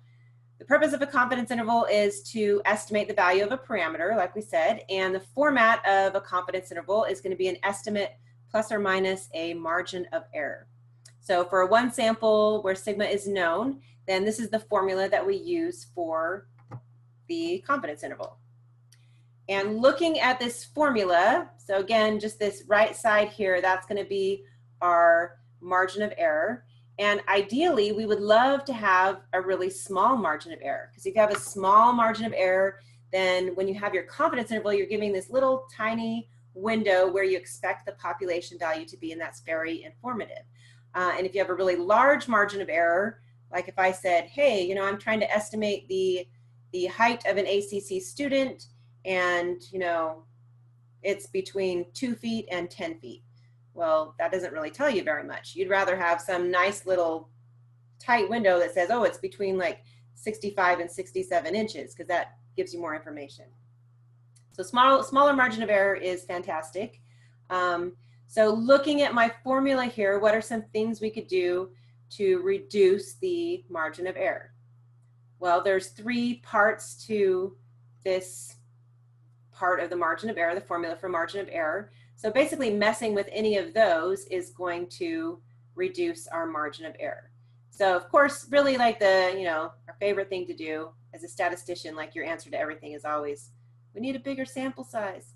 the purpose of a confidence interval is to estimate the value of a parameter, like we said, and the format of a confidence interval is going to be an estimate plus or minus a margin of error. So for one sample where sigma is known, then this is the formula that we use for the confidence interval. And looking at this formula, so again, just this right side here, that's going to be our margin of error. And ideally, we would love to have a really small margin of error, because if you have a small margin of error, then when you have your confidence interval, you're giving this little tiny window where you expect the population value to be, and that's very informative. And if you have a really large margin of error, like if I said, hey, I'm trying to estimate the height of an ACC student, and it's between 2 feet and 10 feet. Well, that doesn't really tell you very much. You'd rather have some nice little tight window that says, oh, it's between like 65 and 67 inches, because that gives you more information. So smaller margin of error is fantastic. So looking at my formula here, what are some things we could do to reduce the margin of error? Well, there's 3 parts to this part of the margin of error, the formula for margin of error. So basically messing with any of those is going to reduce our margin of error. So of course, really like our favorite thing to do as a statistician, like your answer to everything is always, we need a bigger sample size.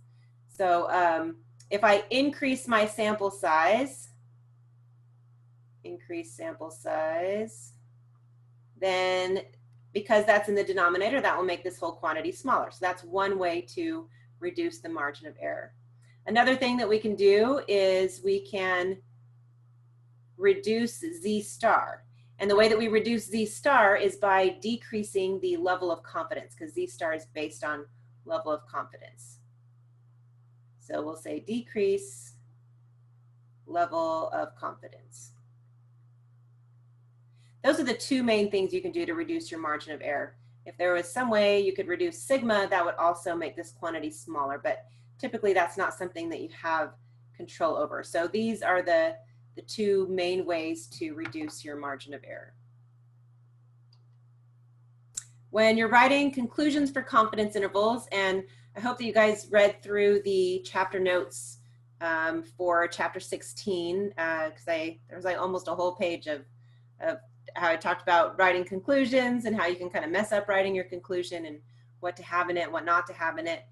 So if I increase my sample size, then because that's in the denominator, that will make this whole quantity smaller. So that's one way to reduce the margin of error. Another thing that we can do is we can reduce Z star. And the way that we reduce Z star is by decreasing the level of confidence, because Z star is based on level of confidence. So we'll say decrease level of confidence. Those are the 2 main things you can do to reduce your margin of error. If there was some way you could reduce sigma, that would also make this quantity smaller, but typically that's not something that you have control over. So these are the 2 main ways to reduce your margin of error. When you're writing conclusions for confidence intervals, and I hope that you guys read through the chapter notes for chapter 16, because there was like almost a whole page of how I talked about writing conclusions and how you can kind of mess up writing your conclusion and what to have in it, what not to have in it.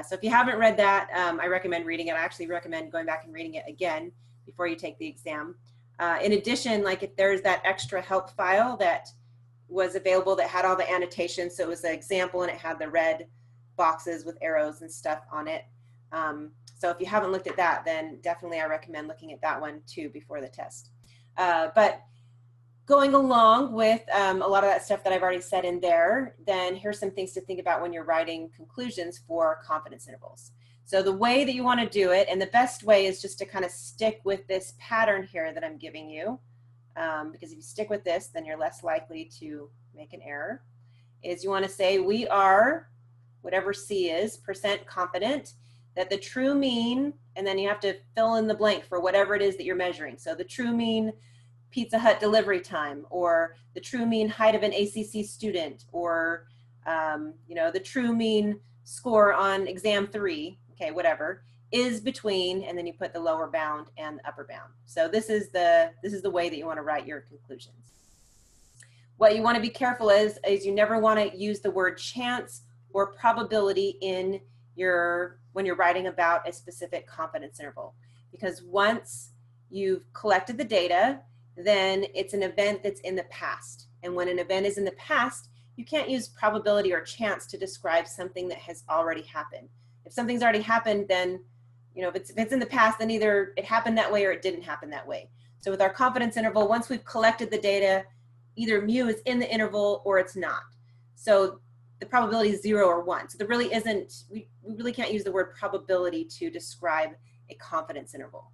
So if you haven't read that, I recommend reading it. I actually recommend going back and reading it again before you take the exam. In addition, like if there's that extra help file that was available that had all the annotations, so it was an example and it had the red boxes with arrows and stuff on it. So if you haven't looked at that, then definitely I recommend looking at that one too before the test. But going along with a lot of that stuff that I've already said in there, then here's some things to think about when you're writing conclusions for confidence intervals. So the way that you want to do it, and the best way is just to kind of stick with this pattern here that I'm giving you, because if you stick with this, then you're less likely to make an error, is you want to say we are, whatever C is, % confident that the true mean, and then you have to fill in the blank for whatever it is that you're measuring. So the true mean Pizza Hut delivery time, or the true mean height of an ACC student, or the true mean score on exam 3, okay, whatever, is between, and then you put the lower bound and the upper bound. So this is the way that you want to write your conclusions. What you want to be careful is you never want to use the word chance or probability in when you're writing about a specific confidence interval, because once you've collected the data, then it's an event that's in the past. And when an event is in the past, you can't use probability or chance to describe something that has already happened. If something's already happened, then, if it's in the past, then either it happened that way or it didn't happen that way. So with our confidence interval, once we've collected the data, either mu is in the interval or it's not. So the probability is 0 or 1. So there really isn't, we really can't use the word probability to describe a confidence interval.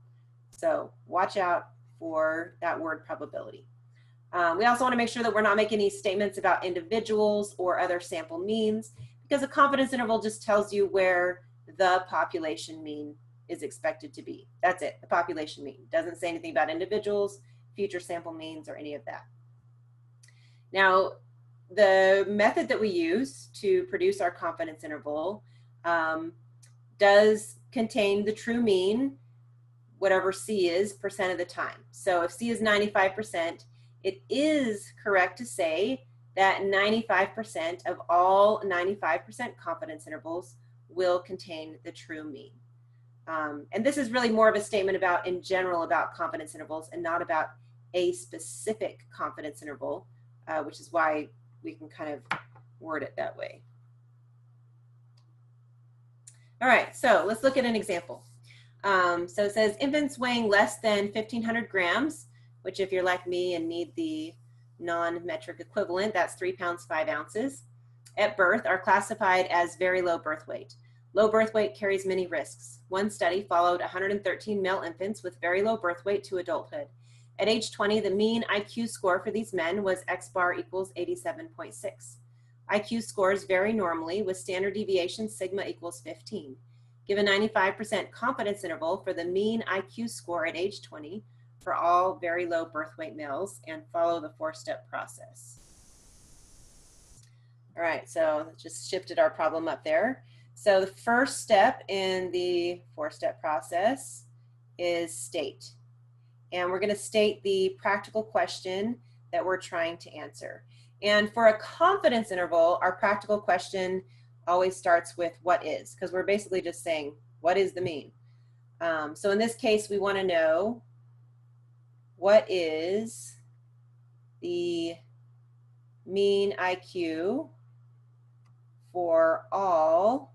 So watch out for that word probability. We also want to make sure that we're not making any statements about individuals or other sample means, because a confidence interval just tells you where the population mean is expected to be. That's it, the population mean. Doesn't say anything about individuals, future sample means, or any of that. Now, the method that we use to produce our confidence interval does contain the true mean, whatever C is, % of the time. So if C is 95%, it is correct to say that 95% of all 95% confidence intervals will contain the true mean. And this is really more of a statement about, in general, about confidence intervals and not about a specific confidence interval, which is why we can kind of word it that way. All right, so let's look at an example. So it says infants weighing less than 1,500 grams, which if you're like me and need the non-metric equivalent, that's 3 pounds, 5 ounces, at birth are classified as very low birth weight. Low birth weight carries many risks. One study followed 113 male infants with very low birth weight to adulthood. At age 20, the mean IQ score for these men was X bar equals 87.6. IQ scores vary normally with standard deviation sigma equals 15. Give a 95% confidence interval for the mean IQ score at age 20 for all very low birth weight males and follow the 4-step process. All right, so just shifted our problem up there. So the first step in the 4-step process is state. And we're going to state the practical question that we're trying to answer. And for a confidence interval, our practical question always starts with what is, because we're basically just saying, what is the mean? So in this case, we want to know what is the mean IQ for all,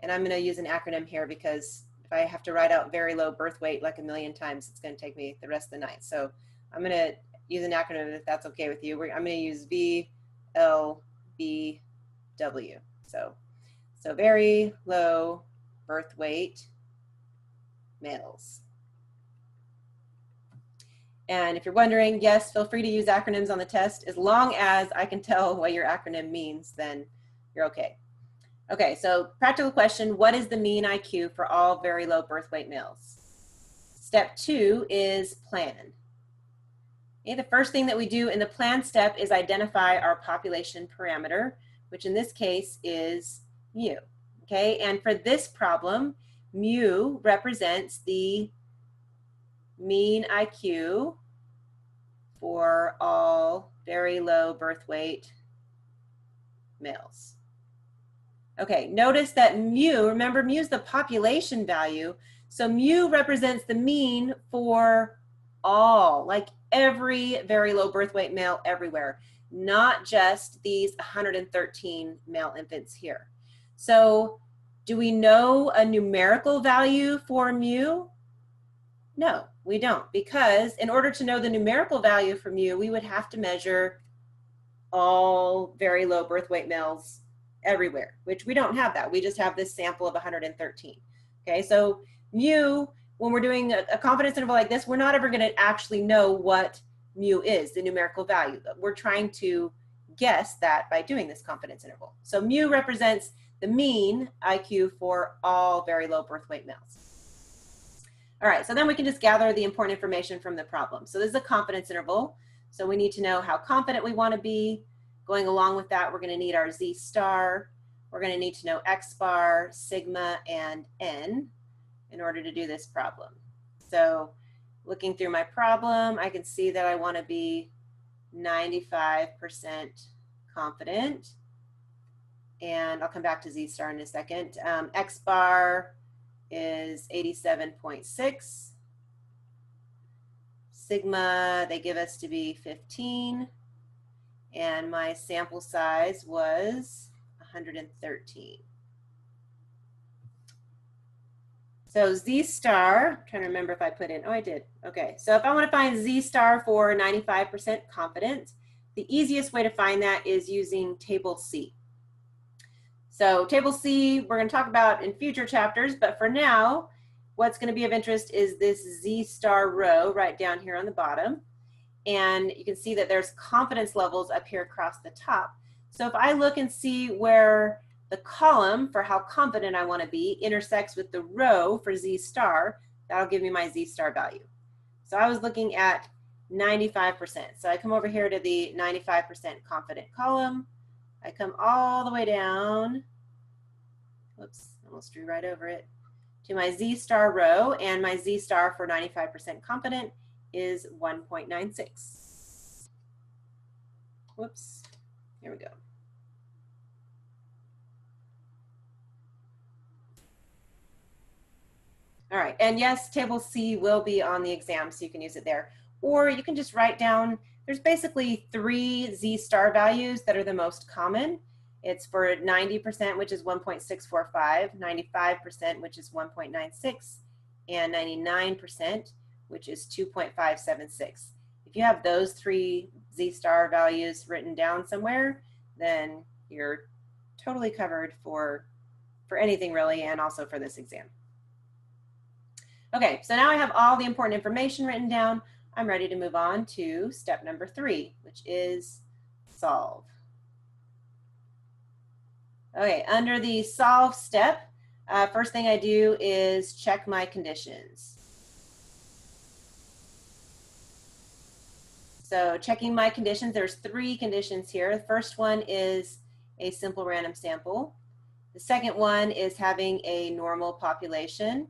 and I'm going to use an acronym here because if I have to write out very low birth weight like a million times, it's going to take me the rest of the night. So I'm going to use an acronym if that's okay with you. I'm going to use VLBW. So very low birth weight males. And if you're wondering, yes, feel free to use acronyms on the test. As long as I can tell what your acronym means, then you're okay. Okay, so practical question, what is the mean IQ for all very low birth weight males? Step 2 is plan. Okay, the first thing that we do in the plan step is identify our population parameter, which in this case is mu. Okay, and for this problem, mu represents the mean IQ for all very low birth weight males. Okay, notice that mu, remember mu is the population value, so mu represents the mean for all, like every very low birth weight male everywhere, not just these 113 male infants here. So do we know a numerical value for mu? No, we don't, because in order to know the numerical value for mu, we would have to measure all very low birth weight males everywhere, which we don't have that. We just have this sample of 113. Okay, so mu, when we're doing a confidence interval like this, we're not ever going to actually know what mu is, the numerical value. We're trying to guess that by doing this confidence interval. So mu represents the mean IQ for all very low birth weight males. All right, so then we can just gather the important information from the problem. So this is a confidence interval. So we need to know how confident we want to be. Going along with that, we're going to need our Z star. We're going to need to know X bar, sigma, and N in order to do this problem. So looking through my problem, I can see that I want to be 95% confident. And I'll come back to Z star in a second. X bar is 87.6. Sigma, they give us to be 15. And my sample size was 113. So Z star, I'm trying to remember if I put in, oh, I did. Okay, so if I want to find Z star for 95% confidence, the easiest way to find that is using table C. So table C, we're going to talk about in future chapters, but for now, what's going to be of interest is this Z star row right down here on the bottom. And you can see that there's confidence levels up here across the top. So if I look and see where the column for how confident I want to be intersects with the row for Z star, that'll give me my Z star value. So I was looking at 95%. So I come over here to the 95% confident column. I come all the way down, whoops, almost drew right over it, to my Z star row, and my Z star for 95% confident is 1.96. Whoops, here we go. All right, and yes, table C will be on the exam, so you can use it there. Or you can just write down, there's basically 3 Z star values that are the most common. It's for 90%, which is 1.645, 95%, which is 1.96, and 99%, which is 2.576. If you have those 3 Z star values written down somewhere, then you're totally covered for anything really, and also for this exam. Okay, so now I have all the important information written down. I'm ready to move on to step number 3, which is solve. Okay, under the solve step, first thing I do is check my conditions. So checking my conditions, there's 3 conditions here. The first one is a simple random sample. The second one is having a normal population.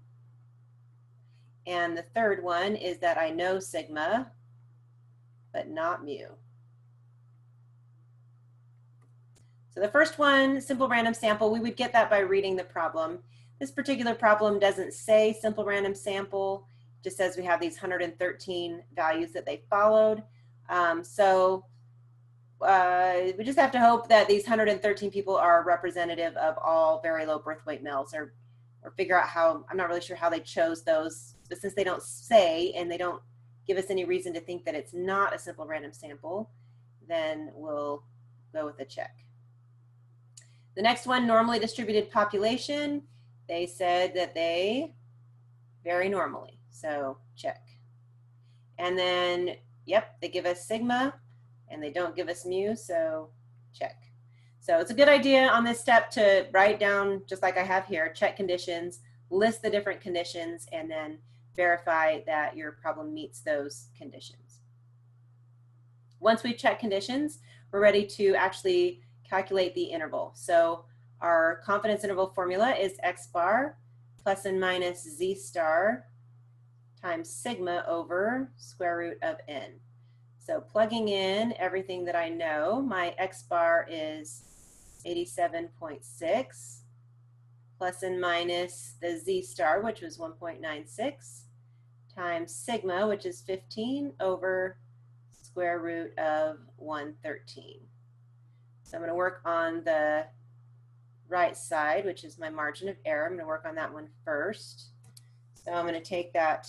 And the third one is that I know sigma, but not mu. So the first one, simple random sample, we would get that by reading the problem. This particular problem doesn't say simple random sample, it just says we have these 113 values that they followed. We just have to hope that these 113 people are representative of all very low birth weight males, or figure out how, I'm not really sure how they chose those, but since they don't say and they don't give us any reason to think that it's not a simple random sample, then we'll go with a check. The next one, normally distributed population, they said that they vary normally, so check. And then, yep, they give us sigma, and they don't give us mu, so check. So it's a good idea on this step to write down, just like I have here, check conditions, list the different conditions, and then verify that your problem meets those conditions. Once we've checked conditions, we're ready to actually calculate the interval. So our confidence interval formula is x bar plus and minus z star times sigma over square root of n. So plugging in everything that I know, my x bar is 87.6 plus and minus the z star, which was 1.96, times sigma, which is 15, over square root of 113. So I'm going to work on the right side, which is my margin of error. I'm going to work on that one first. So I'm going to take that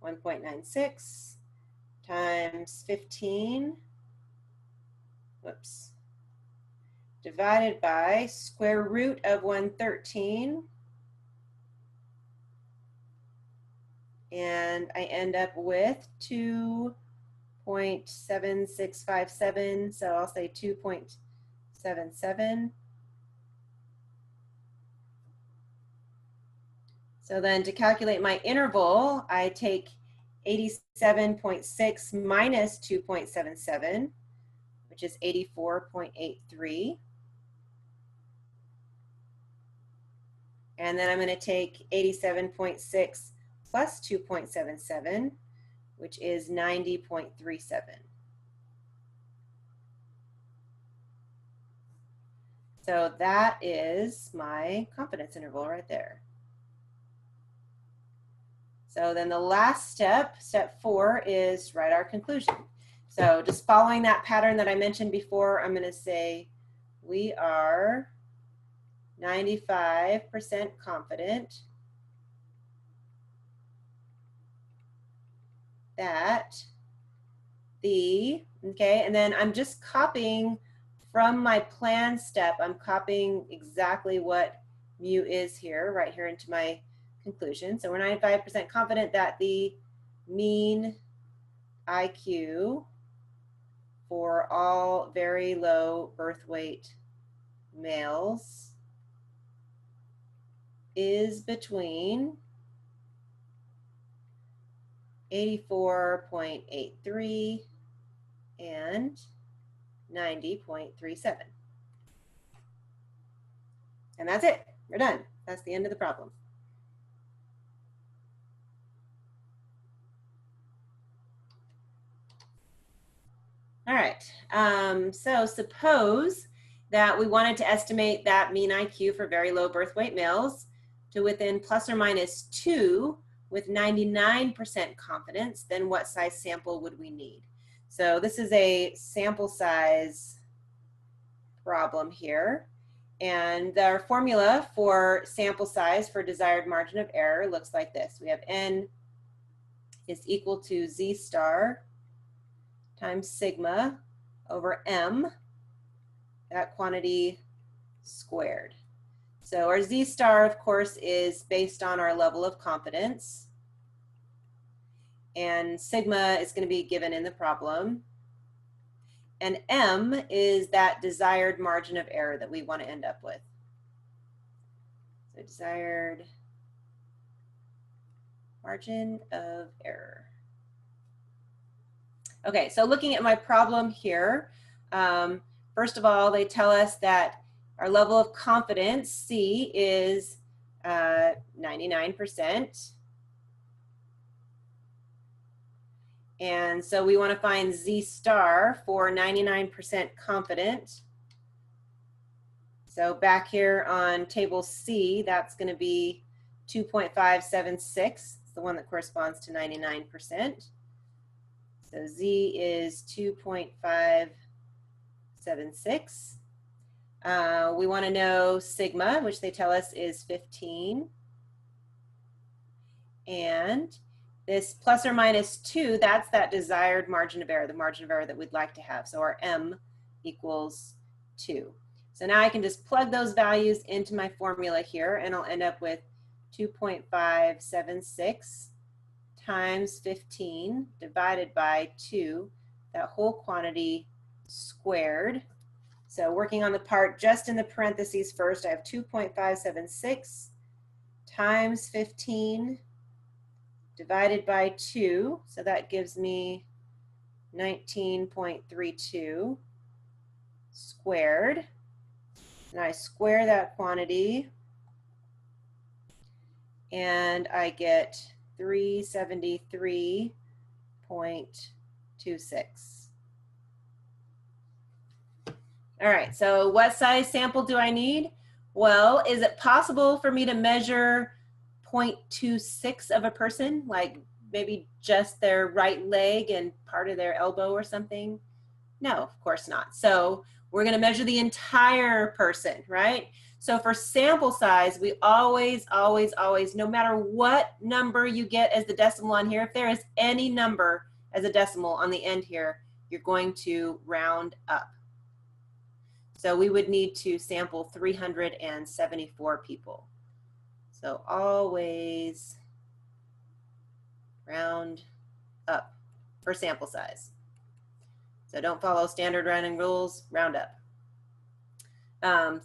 1.96 times 15, divided by square root of 113, and I end up with 2.7657, so I'll say 2.77. So then to calculate my interval, I take 87.6 minus 2.77, which is 84.83. And then I'm going to take 87.6 plus 2.77, which is 90.37. So that is my confidence interval right there. So then the last step, step 4, is write our conclusion. So just following that pattern that I mentioned before, I'm going to say we are 95% confident that the, okay, and then I'm just copying from my plan step, I'm copying exactly what mu is here, right here into my conclusion. So we're 95% confident that the mean IQ for all very low birth weight males is between 84.83 and 90.37. And that's it. We're done. That's the end of the problem. All right, so suppose that we wanted to estimate that mean IQ for very low birth weight males to within plus or minus 2 with 99% confidence, then what size sample would we need? So this is a sample size problem here. And our formula for sample size for desired margin of error looks like this. We have n is equal to z star times sigma over m, that quantity squared. So our z star, of course, is based on our level of confidence, and sigma is going to be given in the problem. And M is that desired margin of error that we want to end up with. So desired margin of error. Okay, so looking at my problem here, first of all, they tell us that our level of confidence, C, is 99%. And so we want to find Z star for 99% confident. So back here on table C, that's going to be 2.576. It's the one that corresponds to 99%. So Z is 2.576. We want to know sigma, which they tell us is 15. And this plus or minus 2, that's that desired margin of error, the margin of error that we'd like to have. So our M equals 2. So now I can just plug those values into my formula here, and I'll end up with 2.576 times 15 divided by 2, that whole quantity squared. So working on the part just in the parentheses first, I have 2.576 times 15 divided by 2, so that gives me 19.32 squared. And I square that quantity, and I get 373.26. All right, so what size sample do I need? Well, is it possible for me to measure 0.26 of a person, like maybe just their right leg and part of their elbow or something? No, of course not. So we're going to measure the entire person, right? So for sample size, we always, no matter what number you get as the decimal on here, if there is any number as a decimal on the end here, you're going to round up. So we would need to sample 374 people. So always round up for sample size. So don't follow standard rounding rules, round up.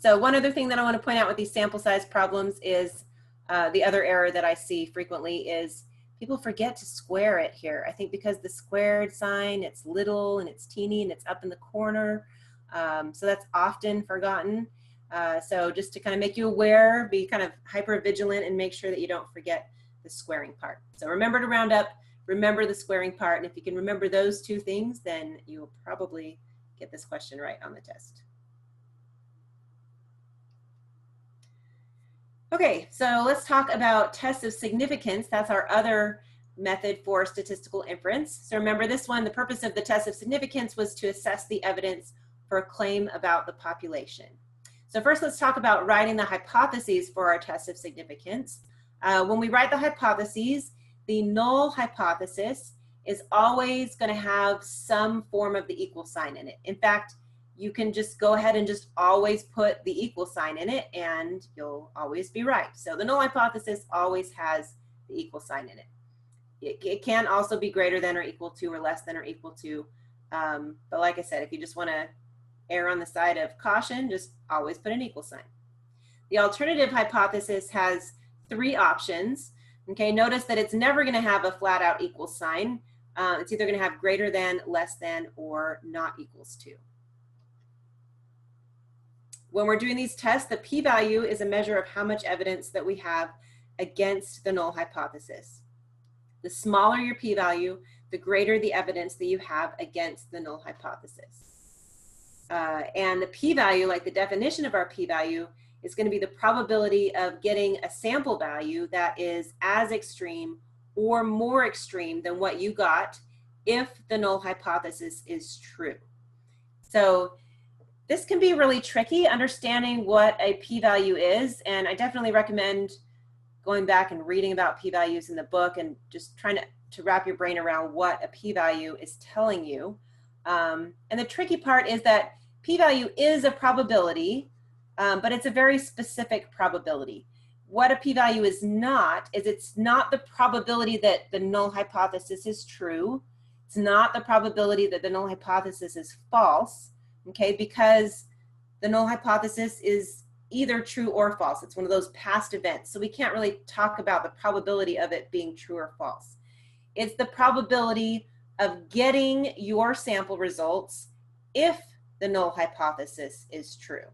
So one other thing that I want to point out with these sample size problems is the other error that I see frequently is people forget to square it here. I think because the squared sign, it's little and it's teeny and it's up in the corner. So that's often forgotten. So just to kind of make you aware, be kind of hyper vigilant and make sure that you don't forget the squaring part. So remember to round up, remember the squaring part, and if you can remember those two things, then you'll probably get this question right on the test. Okay, so let's talk about tests of significance. That's our other method for statistical inference. So remember this one, the purpose of the test of significance was to assess the evidence for a claim about the population. So first let's talk about writing the hypotheses for our test of significance. When we write the hypotheses, the null hypothesis is always going to have some form of the equal sign in it. In fact, you can just go ahead and just always put the equal sign in it and you'll always be right. So the null hypothesis always has the equal sign in it. It can also be greater than or equal to or less than or equal to. But like I said, if you just want to err on the side of caution, just always put an equal sign. The alternative hypothesis has 3 options. Okay, notice that it's never going to have a flat out equal sign. It's either going to have greater than, less than, or not equals to. When we're doing these tests, the p-value is a measure of how much evidence that we have against the null hypothesis. The smaller your p-value, the greater the evidence that you have against the null hypothesis. And the p-value, like the definition of our p-value, is going to be the probability of getting a sample value that is as extreme or more extreme than what you got if the null hypothesis is true. So this can be really tricky, understanding what a p-value is, and I definitely recommend going back and reading about p-values in the book and just trying to wrap your brain around what a p-value is telling you. And the tricky part is that p-value is a probability, but it's a very specific probability. What a p-value is not, is it's not the probability that the null hypothesis is true. It's not the probability that the null hypothesis is false, okay, because the null hypothesis is either true or false. It's one of those past events. So we can't really talk about the probability of it being true or false. It's the probability of getting your sample results if the null hypothesis is true.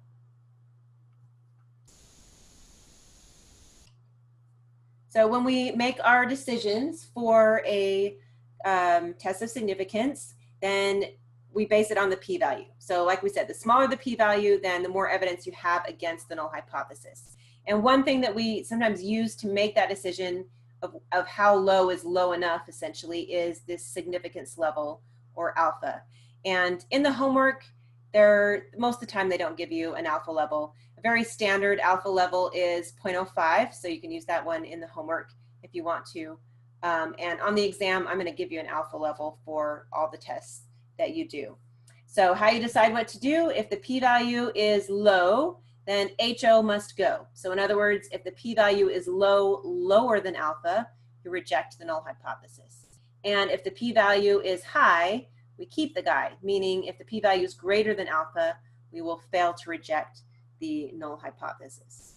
So when we make our decisions for a test of significance, then we base it on the p-value. So like we said, the smaller the p-value, then the more evidence you have against the null hypothesis. And one thing that we sometimes use to make that decision of how low is low enough, essentially, is this significance level, or alpha. And in the homework, most of the time they don't give you an alpha level. A very standard alpha level is 0.05, so you can use that one in the homework if you want to. And on the exam, I'm going to give you an alpha level for all the tests that you do. So how you decide what to do: if the p-value is low, then HO must go. So in other words, if the p-value is low, lower than alpha, you reject the null hypothesis. And if the p-value is high, we keep the guy, meaning if the p-value is greater than alpha, we will fail to reject the null hypothesis.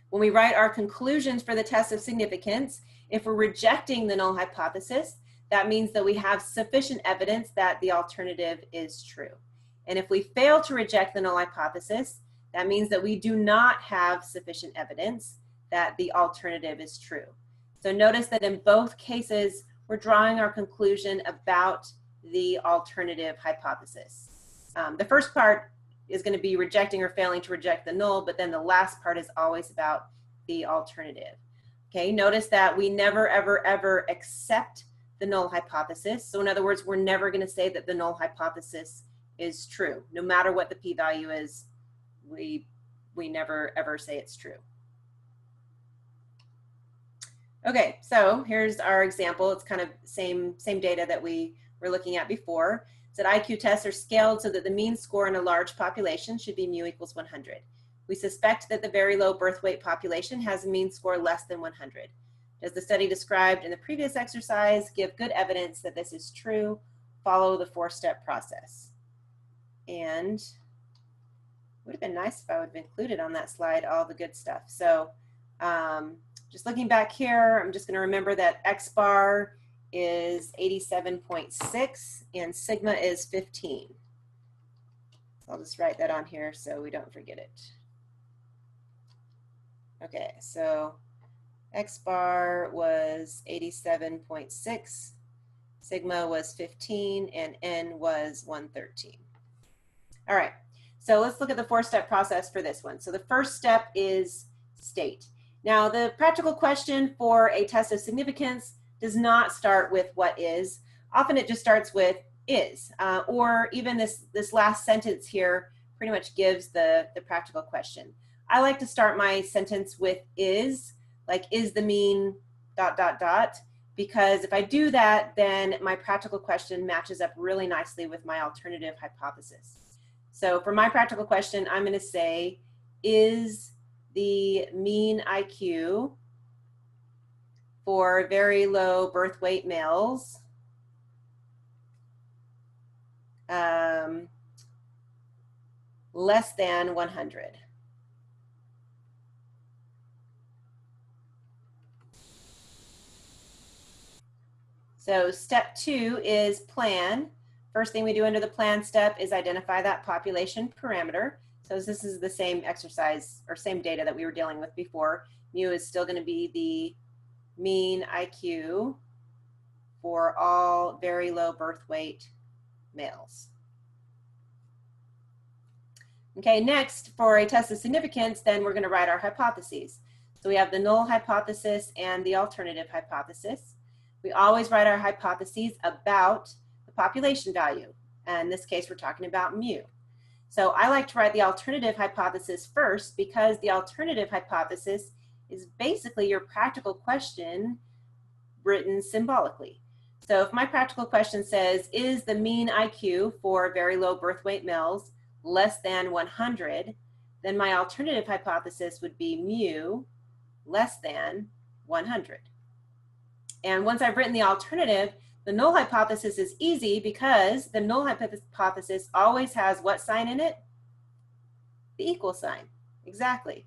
When we write our conclusions for the test of significance, if we're rejecting the null hypothesis, that means that we have sufficient evidence that the alternative is true. And if we fail to reject the null hypothesis, that means that we do not have sufficient evidence that the alternative is true. So notice that in both cases, we're drawing our conclusion about the alternative hypothesis. The first part is going to be rejecting or failing to reject the null, but then the last part is always about the alternative. Okay, notice that we never, ever, ever accept the null hypothesis. So in other words, we're never going to say that the null hypothesis is true. No matter what the p-value is, we never, ever say it's true. Okay, so here's our example. It's kind of same data that we were looking at before. It said IQ tests are scaled so that the mean score in a large population should be mu equals 100. We suspect that the very low birth weight population has a mean score less than 100. Does the study described in the previous exercise give good evidence that this is true? Follow the 4-step process. And it would have been nice if I would have included on that slide all the good stuff. So just looking back here, I'm just going to remember that X bar is 87.6 and sigma is 15. So I'll just write that on here so we don't forget it. Okay, so X bar was 87.6, sigma was 15, and N was 113. All right, so let's look at the 4-step process for this one. So the first step is state. Now, the practical question for a test of significance does not start with what is. Often it just starts with is, or even this last sentence here pretty much gives the practical question. I like to start my sentence with is, like is the mean ... because if I do that, then my practical question matches up really nicely with my alternative hypothesis. So for my practical question, I'm going to say, is the mean IQ for very low birth weight males less than 100? So step 2 is plan. First thing we do under the plan step is identify that population parameter. So this is the same exercise or same data that we were dealing with before. Mu is still going to be the mean IQ for all very low birth weight males. Okay, next for a test of significance, then we're going to write our hypotheses. So we have the null hypothesis and the alternative hypothesis. We always write our hypotheses about the population value. And in this case, we're talking about mu. So I like to write the alternative hypothesis first because the alternative hypothesis is basically your practical question written symbolically. So if my practical question says, is the mean IQ for very low birth weight males less than 100, then my alternative hypothesis would be mu less than 100. And once I've written the alternative, The null hypothesis is easy because the null hypothesis always has what sign in it? The equal sign. Exactly.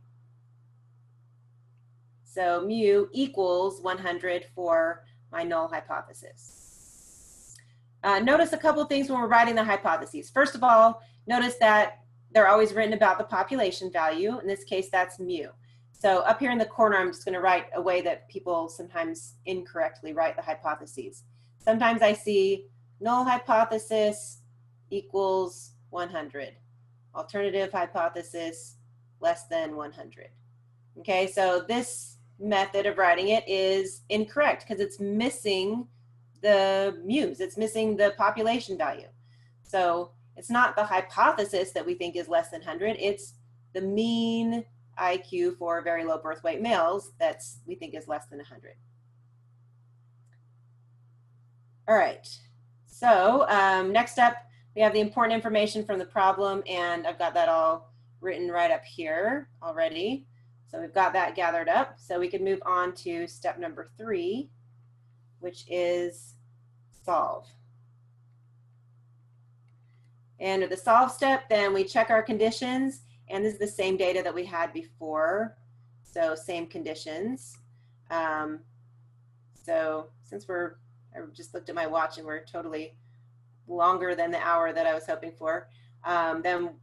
So mu equals 100 for my null hypothesis. Notice a couple things when we're writing the hypotheses. First of all, notice that they're always written about the population value. In this case, that's mu. So up here in the corner, I'm just going to write a way that people sometimes incorrectly write the hypotheses. Sometimes I see null hypothesis equals 100. Alternative hypothesis less than 100. Okay, so this method of writing it is incorrect because it's missing the mu's. It's missing the population value. So it's not the hypothesis that we think is less than 100. It's the mean IQ for very low birth weight males that's we think is less than 100. All right, so next up, we have the important information from the problem, and I've got that all written right up here already. So we've got that gathered up. So we can move on to step number 3, which is solve. And at the solve step, then we check our conditions, and this is the same data that we had before. So same conditions. So since I just looked at my watch and we're totally longer than the hour that I was hoping for, then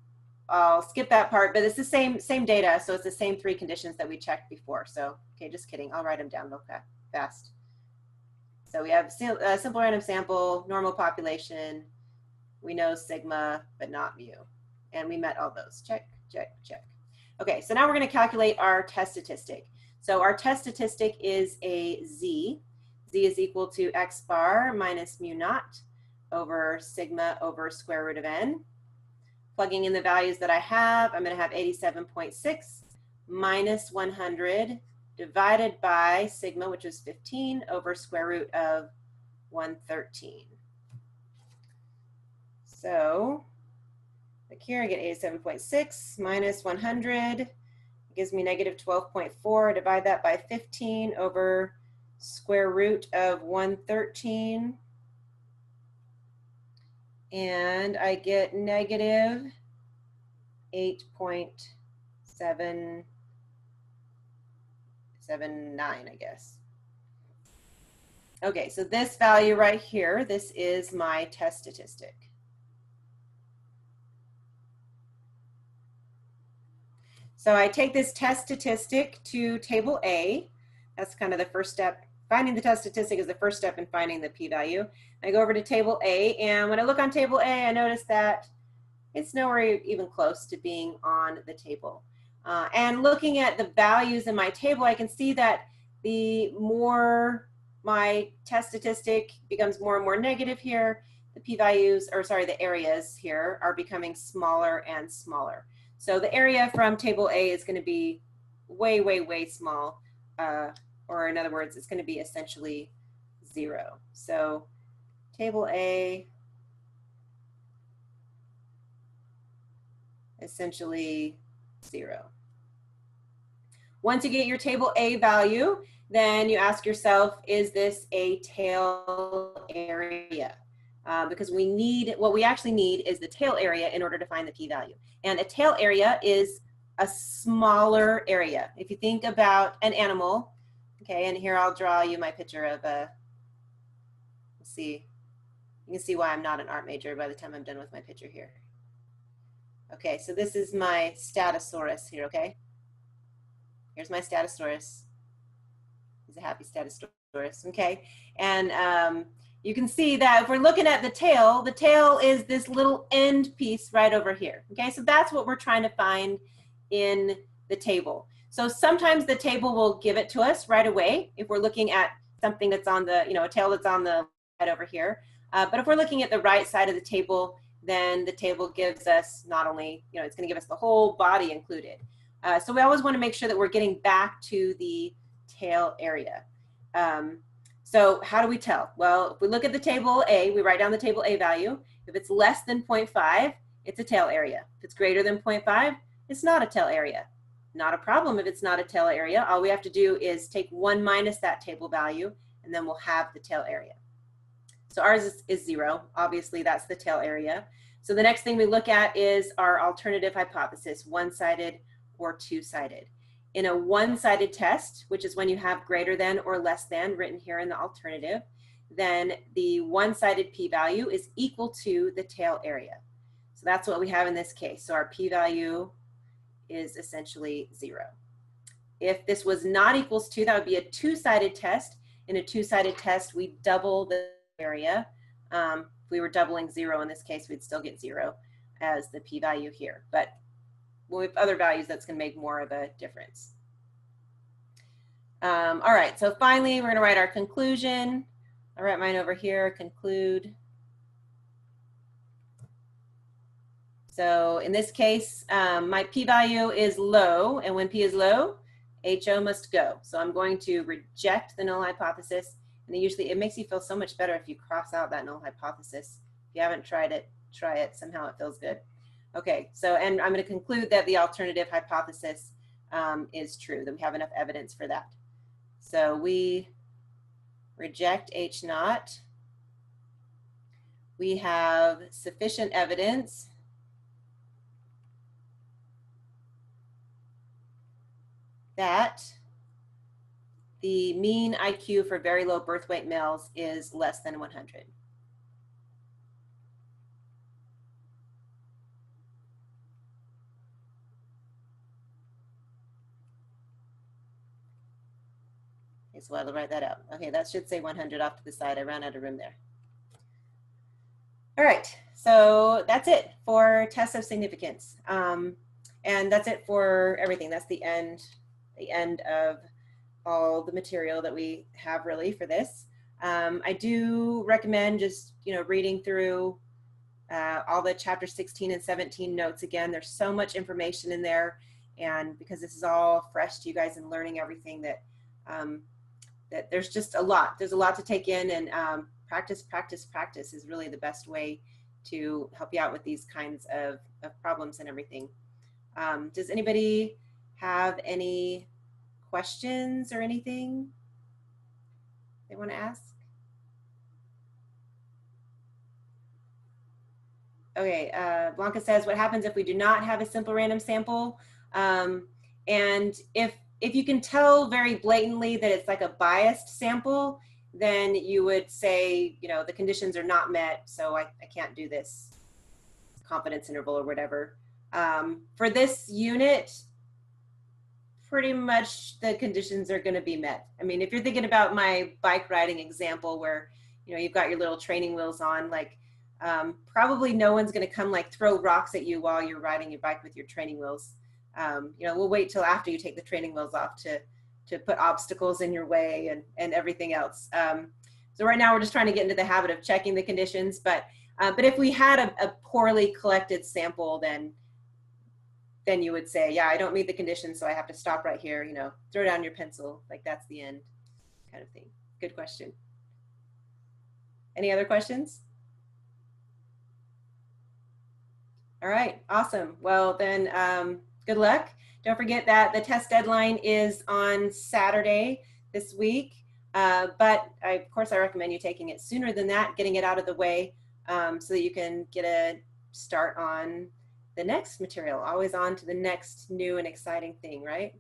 I'll skip that part, but it's the same data, so it's the same 3 conditions that we checked before. So, okay, just kidding. I'll write them down real fast. So we have a simple random sample, normal population. We know sigma, but not mu. And we met all those. Check, check, check. Okay, so now we're going to calculate our test statistic. So our test statistic is a z. Z is equal to x bar minus mu naught over sigma over square root of n. Plugging in the values that I have, I'm going to have 87.6 minus 100 divided by sigma, which is 15, over square root of 113. So look here, I get 87.6 minus 100. It gives me negative 12.4. Divide that by 15 over square root of 113. And I get negative 8.779, I guess. Okay, so this value right here, this is my test statistic. So I take this test statistic to table A. That's kind of the first step. Finding the test statistic is the first step in finding the p-value. I go over to table A, and when I look on table A, I notice that it's nowhere even close to being on the table. And looking at the values in my table, I can see that the more my test statistic becomes more and more negative here, the p-values, or sorry, the areas here are becoming smaller and smaller. So the area from table A is going to be way, way, way small. Or in other words, it's going to be essentially 0. So table A, essentially 0. Once you get your table A value, then you ask yourself, is this a tail area? Because what we actually need is the tail area in order to find the p-value. And a tail area is a smaller area. If you think about an animal, okay, and here I'll draw you my picture of let's see. You can see why I'm not an art major by the time I'm done with my picture here. Okay, so this is my Statosaurus here, okay? Here's my Statosaurus. He's a happy Statosaurus, okay? And you can see that if we're looking at the tail is this little end piece right over here, okay? So that's what we're trying to find in the table. So sometimes the table will give it to us right away if we're looking at something that's on the, a tail that's on the right over here. But if we're looking at the right side of the table, then the table gives us not only, it's going to give us the whole body included. So we always want to make sure that we're getting back to the tail area. So how do we tell? Well, if we look at the table A, we write down the table A value. If it's less than 0.5, it's a tail area. If it's greater than 0.5, it's not a tail area. Not a problem if it's not a tail area. All we have to do is take 1 minus that table value, and then we'll have the tail area. So ours is 0. Obviously, that's the tail area. So the next thing we look at is our alternative hypothesis, one-sided or two-sided. In a one-sided test, which is when you have greater than or less than written here in the alternative, then the one-sided p-value is equal to the tail area. So that's what we have in this case. So our p-value is essentially 0. If this was not equals to, that would be a two-sided test. In a two-sided test, we double the area. If we were doubling 0 in this case, we'd still get 0 as the p-value here. But with other values, that's going to make more of a difference. All right, so finally, we're going to write our conclusion. I'll write mine over here, conclude. So in this case, my p-value is low, and when p is low, HO must go. So I'm going to reject the null hypothesis, and it makes you feel so much better if you cross out that null hypothesis. If you haven't tried it, try it. Somehow it feels good. Okay, so, and I'm going to conclude that the alternative hypothesis is true, that we have enough evidence for that. So we reject H naught. We have sufficient evidence that the mean IQ for very low birth weight males is less than 100. Okay, so I'll write that out. Okay, that should say 100 off to the side. I ran out of room there. All right, so that's it for tests of significance. And that's it for everything. That's the end of all the material that we have really for this. I do recommend just, reading through all the chapter 16 and 17 notes again. There's so much information in there, and because this is all fresh to you guys and learning everything, that that there's just a lot. There's a lot to take in, and practice is really the best way to help you out with these kinds of problems and everything. Does anybody have any questions or anything they want to ask? Okay, Blanca says, what happens if we do not have a simple random sample? And if you can tell very blatantly that it's like a biased sample, then you would say, the conditions are not met, so I can't do this confidence interval or whatever. For this unit, pretty much the conditions are going to be met. I mean, if you're thinking about my bike riding example where, you've got your little training wheels on, like probably no one's going to come like throw rocks at you while you're riding your bike with your training wheels. We'll wait till after you take the training wheels off to put obstacles in your way and everything else. So right now we're just trying to get into the habit of checking the conditions, but if we had a poorly collected sample, then you would say, yeah, I don't meet the conditions, so I have to stop right here, throw down your pencil, like that's the end kind of thing. Good question. Any other questions? All right, awesome. Well then, good luck. Don't forget that the test deadline is on Saturday this week, but of course I recommend you taking it sooner than that, getting it out of the way so that you can get a start on the next material, always on to the next new and exciting thing, right?